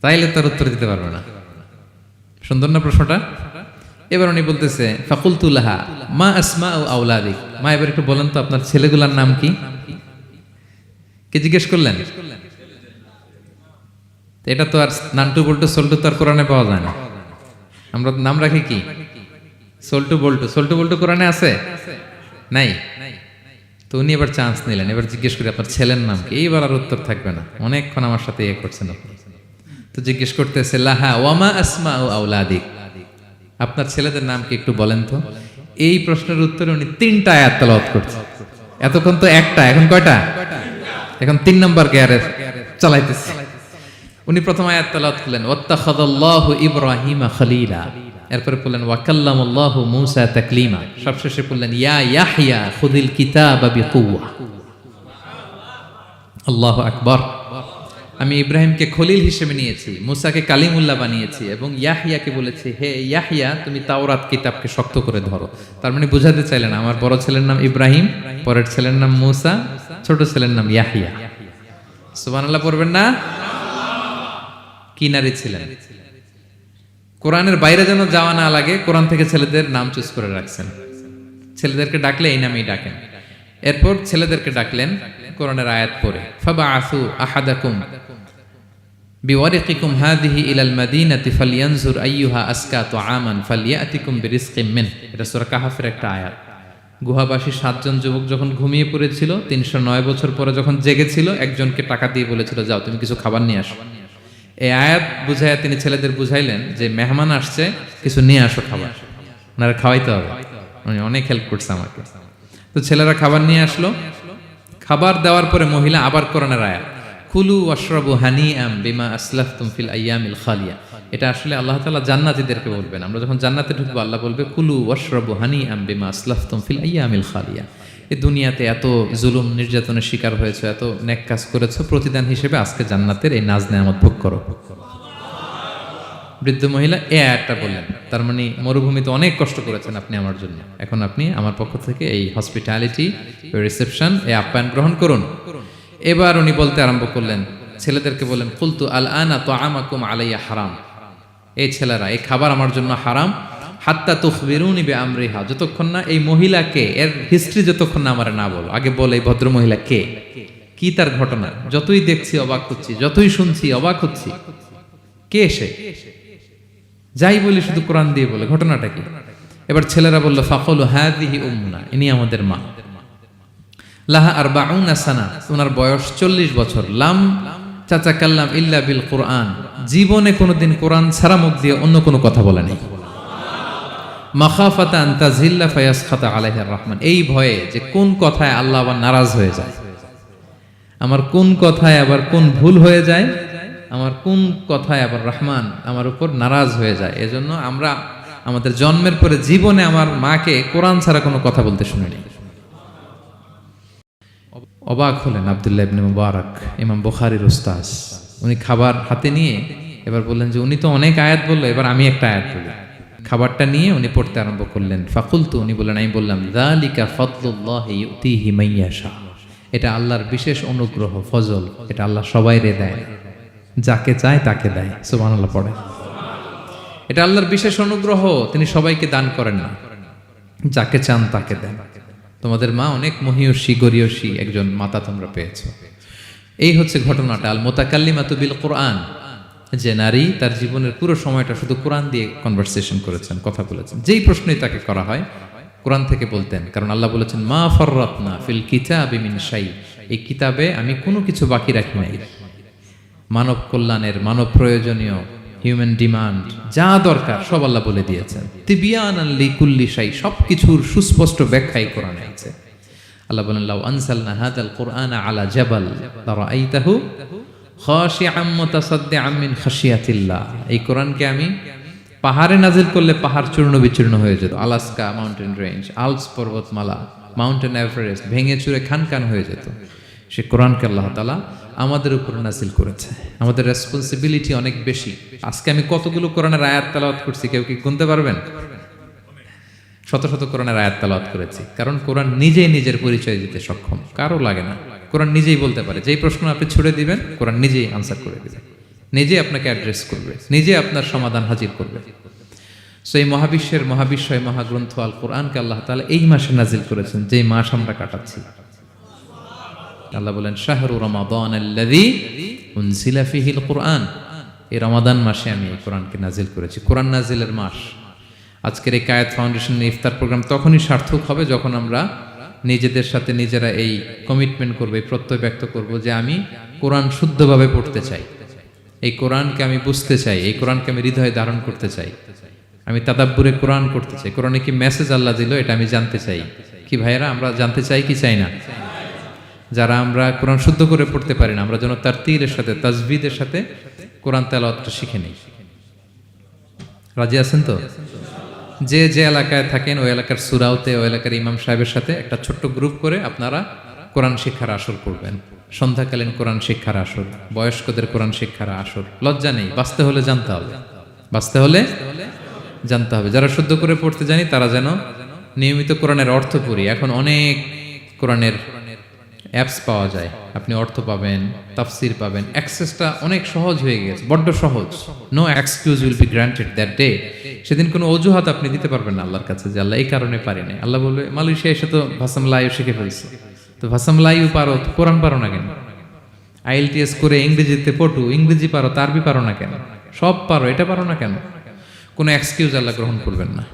B: তাইলে তার উত্তর দিতে পারবে না। সুন্দর না প্রশ্নটা? এবার উনি বলতেছে ফাকুলতু লাহা মা আসমাউ আওলাদিক, মা এবার একটু বলেন তো আপনার ছেলেগুলার নাম কি? কে জিজ্ঞেস করলেন? এটা তো আর নান্টু বল্টু সল্টু তো আর কোরআনে পাওয়া যায় না। আমরা নাম রাখি কি? সল্টু বল্টু। সল্টু বল্টু কোরআনে আছে? নাই। তো উনি এবার চান্স নিলেন, এবার জিজ্ঞেস করি আপনার ছেলের নাম কি? এইবার আর উত্তর থাকবে না, অনেকক্ষণ আমার সাথে ইয়ে করছেন আপনি। তো জিজ্ঞেস করতেছে লাহা ওয়ামা আসমাউ আওলাদিক, আপনার ছেলেদের নাম কি একটু বলেন তো। এই প্রশ্নের উত্তরে উনি 3টা আয়াত তেলাওয়াত করছেন। এতক্ষণ তো একটা, এখন কয়টা? এখন 3 নম্বর গিয়ারে চালাইতেছে। উনি প্রথম আয়াত তেলাওয়াত করলেন ওয়াত্তাখাযাল্লাহু ইব্রাহিমা খলিলা, এরপরে বললেন ওয়া কাল্লামাল্লাহু মূসা তাকলিমা, সবশেষে বললেন ইয়া ইয়াহইয়া খুযিল কিতাবা বিকুওয়া। আল্লাহু আকবার। আমি ইব্রাহিমকে খলিল হিসেবে নিয়েছি, মুসাকে কালিমুল্লাহ বানিয়েছি, এবং ইয়াহইয়াকে বলেছি হে ইয়াহইয়া তুমি তাওরাত কিতাবকে শক্ত করে ধরো। তার মানে বোঝাতে চাইলেন আমার বড় ছেলের নাম ইব্রাহিম, পরের ছেলের নাম মুসা, ছোট ছেলের নাম ইয়াহইয়া। সুবহানাল্লাহ পড়বেন না? কি নারী ছিলেন! কোরআনের বাইরে যেন যাওয়া না লাগে, কোরআন থেকে ছেলেদের নাম চুজ করে রাখছেন। ছেলেদেরকে ডাকলে এই নামেই ডাকেন। এরপর ছেলেদেরকে ডাকলেন কোরআনের আয়াত পড়ে ফাবাআসু আহাদাকুম বিওয়ারিকিকুম হাযিহি ইলাল মাদিনাতি ফালইয়ানজুর আইয়ুহা আসকা তুআমান ফালইয়াতিকুম বিরিজকিম মিন। এটা সূরা কাহাফের একটা আয়াত। গুহাবাসী 7 জন যুবক যখন ঘুমিয়ে পড়েছিল, 309 বছর পরে যখন জেগেছিল, একজনকে টাকা দিয়ে বলেছিল যাও তুমি কিছু খাবার নিয়ে আসো। এই আয়াত বুঝাইয়া তিনি ছেলেদের বুঝাইলেন যে মেহমান আসছে, কিছু নিয়ে আসো খাবার, ওনারা খাওয়াইতে হবে। উনি অনেক হেল্প করছে আমাকে। তো ছেলেরা খাবার নিয়ে আসলো। খাবার দেওয়ার পরে মহিলা আবার কোরআনের আয়াত কুলু ওয়াশরাবু হানিআম বিমা আসলাফতুম ফিল আইয়ামিল খালিয়া। এটা আসলে আল্লাহ তাআলা জান্নাতীদেরকে বলবেন। আমরা যখন জান্নাতে ঢুকবো আল্লাহ বলবে কুলু ওয়াশরাবু হানিআম বিমা আসলাফতুম ফিল আইয়ামিল খালিয়া। এই দুনিয়াতে এত জুলুম নির্যাতনের শিকার হয়েছে, এত নেক কাজ করেছো, প্রতিদান হিসেবে আজকে জান্নাতের এই নাজ নেয়ামত ভোগ করো। বৃদ্ধ মহিলা এই আয়াতটা বললেন, তার মানে মরুভূমিতে অনেক কষ্ট করেছেন আপনি আমার জন্য, এখন আপনি আমার পক্ষ থেকে এই হসপিটালিটি, রিসেপশন, এই আপ্যায়ন গ্রহণ করুন। এবার উনি বলতে আরম্ভ করলেন, ছেলেদেরকে বললেন কুলতু আল আনা তুআমাকুম আলাইয়া হারাম। এই ছেলেরা, এই খাবার আমার জন্য হারাম। হাত্তা তুখবিরুনি বিআমরিহা, যতক্ষণ না এই মহিলাকে, এর হিস্ট্রি যতক্ষণ না আমার না বলো। আগে বল এই ভদ্র মহিলা কে, কি তার ঘটনা। যতই দেখছি অবাক হচ্ছি, যতই শুনছি অবাক হচ্ছি। কে সে? যাই বলি শুধু কোরআন দিয়ে বলে, ঘটনাটা কি? এবার ছেলেরা বলল ফাকুলু হাযিহি উম্মুনা, ইনি আমাদের মা। লাহা আরবাউনা সানা, ওনার বয়স 40 বছর। লাম তাতাকাল্লাম ইল্লা বিল কুরআন, জীবনে কোনোদিন কোরআন ছাড়া মুখ দিয়ে অন্য কোনো কথা বলে নাই। মাখাফাতা আন তাযিল্লা ফায়াসখাতা আলাইহির রহমান, এই ভয়ে যে কোন কথায় আল্লাহ আবার নারাজ হয়ে যায়, আমার কোন কথায় আবার কোন ভুল হয়ে যায়, আমার কোন কথায় আবার রহমান আমার উপর নারাজ হয়ে যায়। এজন্য আমরা আমাদের জন্মের পরে জীবনে আমার মাকে কোরআন ছাড়া কোনো কথা বলতে শুনিনি। অবাক হলেন আব্দুল্লাহ ইবনে মুবারক, ইমাম বুখারীর উস্তাদ। উনি খাবার হাতে নিয়ে এবার বললেন যে উনি তো অনেক আয়াত বললো, এবার আমি একটা আয়াত বলি। খাবারটা নিয়ে উনি পড়তে আরম্ভ করলেন। ফাকুলতু, উনি বললেন, আমি বললাম যালিকা ফাদলুল্লাহি ইউতিহি মান ইয়াশা, এটা আল্লাহর বিশেষ অনুগ্রহ, ফজল। এটা আল্লাহ সবাইরে দেয়, যাকে চায় তাকে দেয়। সুবহানাল্লাহ পড়ে। এটা আল্লাহর বিশেষ অনুগ্রহ, তিনি সবাইকে দান করেন না, যাকে চান তাকে দেন। তোমাদের মা অনেক মহিয়সী গরিয়সী একজন মাতা তোমরা পেয়েছো। এই হচ্ছে ঘটনাটা। আল মুতাকাল্লিমাতু বিল কোরআন, যে নারী তার জীবনের পুরো সময়টা শুধু কোরআন দিয়ে কনভারসেশন করেছেন, কথা বলেছেন। যেই প্রশ্নই তাকে করা হয় কোরআন থেকে বলতেন, কারণ আল্লাহ বলেছেন মা ফাররাতনা ফিল কিতাবি মিন শাই, এই কিতাবে আমি কোনো কিছু বাকি রাখি নাই। মানব কল্যাণের, মানব প্রয়োজনীয়, হিউম্যান ডিমান্ড যা দরকার সব আল্লাহ বলে দিয়েছেন। তিবিয়ানান লিকুল্লি শাই, সবকিছুর সুস্পষ্ট ব্যাখ্যাই কোরআনে আছে। আল্লাহ বলেন লাউ আনসালনা হাযাল কুরআনা আলা জাবাল লারাআইতাহু খাশিআম মুতাসাদ্দিআম মিন খাশিয়াতিল্লাহ, এই কোরআনকে আমি পাহাড়ে নাজিল করলে পাহাড় চূর্ণ বিচূর্ণ হয়ে যেত। আলাস্কা মাউন্টেন রেঞ্জ, আল্পস পর্বতমালা, মাউন্টেন এভারেস্ট ভেঙে চুরে খান খান হয়ে যেত। সে কোরআনকে আল্লাহ তাআলা আমাদের উপর নাজিল করেছে। আমাদের রেসপন্সিবিলিটি অনেক বেশি। আজকে আমি কতগুলো কোরআনের আয়াত তেলাওয়াত করছি, কেউ কি গুনতে পারবেন? শত শত কোরআনের আয়াত তেলাওয়াত করেছি, কারণ কোরআন নিজেই নিজের পরিচয় দিতে সক্ষম, কারো লাগে না। কোরআন নিজেই বলতে পারে, যেই প্রশ্ন আপনি ছুড়ে দিবেন কোরআন নিজেই আনসার করে দিবে। নিজে আপনাকে অ্যাড্রেস করবে, নিজে আপনার সমাধান হাজির করবে। সো এই মহাবিশ্বের মহাবিশ্বয় মহাগ্রন্থ আল কোরআনকে আল্লাহ তাআলা এই মাসে নাজিল করেছেন, যেই মাস আমরা কাটাচ্ছি। আল্লাহ বলেন শাহরু রমাদান আল্লাযী উনজিলা ফীহিল কুরআন, এই রমাদান মাসে আমি এই কোরআনকে নাজিল করেছি। কোরআন নাজিলের মাস। আজকের এই কায়েত ফাউন্ডেশনের ইফতার প্রোগ্রাম তখনই সার্থক হবে যখন আমরা নিজেদের সাথে নিজেরা এই কমিটমেন্ট করবো, এই প্রত্যয় ব্যক্ত করব যে আমি কোরআন শুদ্ধভাবে পড়তে চাই, এই কোরআনকে আমি বুঝতে চাই, এই কোরআনকে আমি হৃদয়ে ধারণ করতে চাই, আমি তাদাব্বুরে কোরআন করতে চাই, কোরআনে কি মেসেজ আল্লাহ দিল এটা আমি জানতে চাই। কি ভাইয়েরা, আমরা জানতে চাই কি চাই না? যারা আমরা কোরআন শুদ্ধ করে পড়তে পারি না, আমরা যেন তারতিলের সাথে তাজবিদের সাথে কোরআন তেলাওয়াতটা শিখে নিই। রাজি আছেন তো? যে যে এলাকায় থাকেন ওই এলাকার সুরাউতে, ওই এলাকার ইমাম সাহেবের সাথে একটা ছোট্ট গ্রুপ করে আপনারা কোরআন শিক্ষার আসর করবেন। সন্ধ্যাকালীন কোরআন শিক্ষার আসর, বয়স্কদের কোরআন শিক্ষার আসর। লজ্জা নেই, বাঁচতে হলে জানতে হবে, বাঁচতে হলে জানতে হবে। যারা শুদ্ধ করে পড়তে জানি তারা যেন নিয়মিত কোরআনের অর্থ পড়ি। এখন অনেক কোরআনের অ্যাপস পাওয়া যায়, আপনি অর্থ পাবেন, তাফসির পাবেন, অ্যাক্সেসটা অনেক সহজ হয়ে গেছে, বড্ড সহজ। No excuse will be granted that day. সেদিন কোনো অজুহাত আপনি দিতে পারবেন না আল্লাহর কাছে যে আল্লাহ এই কারণে পারি না। আল্লাহ বলবে মালয়েশিয়া এসে তো ভাসাম লাইও শিখে ফেলছে, তো ভাসাম লাইও পারো, কোরআন পারো না কেন? IELTS করে ইংরেজিতে পটু, ইংরেজি পারো, আরবি পারো না কেন? সব পারো, এটা পারো না কেন? কোনো এক্সকিউজ আল্লাহ গ্রহণ করবেন না।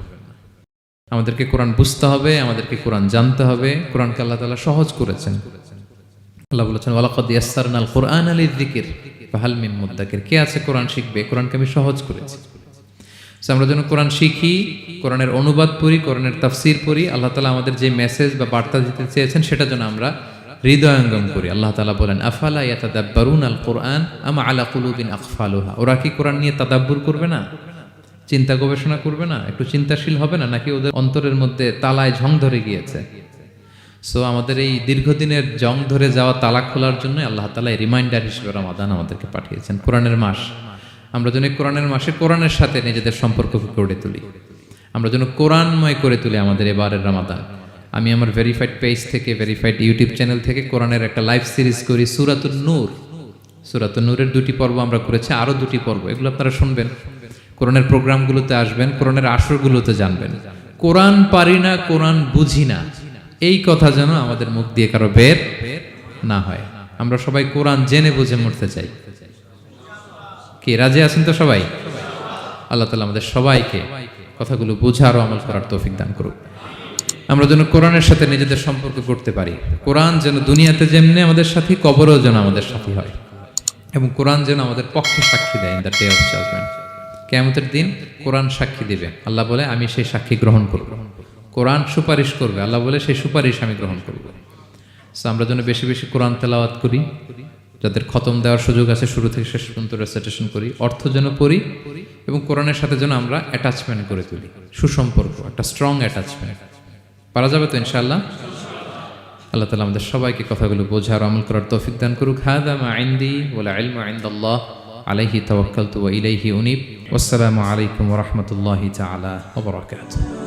B: আমাদেরকে কোরআন বুঝতে হবে, আমাদেরকে কোরআন জানতে হবে। কোরআনকে আল্লাহ তাআলা সহজ করেছেন। আল্লাহ বলেছেন ওয়ালাকাদ ইয়াসসারনাল কুরআনা লিযিকর ফাহাল মিন মুদ্দাকির। কে আছে কোরআন শিখবে? কোরআনকে আমি সহজ করেছি। আমরা যেন কোরআন শিখি, কোরআনের অনুবাদ পড়ি, কোরআনের তাফসির পড়ি। আল্লাহ তাআলা আমাদের যে মেসেজ বা বার্তা দিতে চেয়েছেন সেটা যেন আমরা হৃদয়ঙ্গম করি। আল্লাহ তাআলা বলেন আফালা ইয়াতাদাব্বারুনাল কুরআন আম আলা কুলুবিন আকফালুহা। ওরা কি কোরআন নিয়ে তাদাব্বুর করবে না, চিন্তা গবেষণা করবে না, একটু চিন্তাশীল হবে না? নাকি ওদের অন্তরের মধ্যে তালায় ঝং ধরে গিয়েছে? সো আমাদের এই দীর্ঘদিনের জং ধরে যাওয়া তালা খোলার জন্য আল্লাহ তাআলা এই রিমাইন্ডার হিসেবে রমাদান আমাদেরকে পাঠিয়েছেন, কোরআনের মাস। আমরা যেন কোরআনের মাসে কোরআনের সাথে নিজেদের সম্পর্ককে গড়ে তুলি, আমরা যেন কোরআনময় করে তুলি আমাদের এবারের রমাদান। আমি আমার ভেরিফাইড পেজ থেকে, ভেরিফাইড ইউটিউব চ্যানেল থেকে কোরআনের একটা লাইভ সিরিজ করি, সূরাতুন নূর। সূরাতুন নূরের 2টি পর্ব আমরা করেছি, আরও 2টি পর্ব, এগুলো আপনারা শুনবেন। কোরআনের প্রোগ্রামগুলোতে আসবেন, কোরআনের আসরগুলোতে জানবেন। কোরআন পারি না, কোরআন বুঝি না, এই কথা যেন আমাদের মুখ দিয়ে কারো বের না হয়। আমরা সবাই কোরআন জেনে বুঝে মরতে চাই। কি রাজি আছেন তো সবাই? আল্লাহ তাআলা আমাদের সবাইকে কথাগুলো বোঝার ও আমল করার তৌফিক দান করুক। আমরা যেন কোরআনের সাথে নিজেদের সম্পর্ক করতে পারি। কোরআন যেন দুনিয়াতে যেমনি আমাদের সাথী, কবরেও যেন আমাদের সাথী হয়, এবং কোরআন যেন আমাদের পক্ষে সাক্ষী দেয় in the day of judgement. কিয়ামতের দিন কোরআন সাক্ষী দিবে, আল্লাহ বলে আমি সেই সাক্ষী গ্রহণ করব। কোরআন সুপারিশ করবে, আল্লাহ বলে সেই সুপারিশ আমি গ্রহণ করব। সো আমরা যেন বেশি বেশি কোরআন তেলাওয়াত করি, যাদের খতম দেওয়ার সুযোগ আছে শুরু থেকে শেষ পর্যন্ত রেসাইটেশন করি, অর্থ যেন পড়ি, এবং কোরআনের সাথে যেন আমরা অ্যাটাচমেন্ট করে তুলি, সুসম্পর্ক, একটা স্ট্রং অ্যাটাচমেন্ট। পারা যাবে তো ইনশাআল্লাহ? আল্লাহ তাআলা আমাদের সবাইকে কথাগুলো বোঝার আমল করার তৌফিক দান করুক। হাদা মা ইনদি ওয়াল ইলমু ইনদাল্লাহ আলাইহি তাওয়াক্কালতু ওয়া ইলাইহি উনীব। ওয়াসসালামু আলাইকুম ওয়া রাহমাতুল্লাহি তাআলা ওয়া বারাকাতুহু।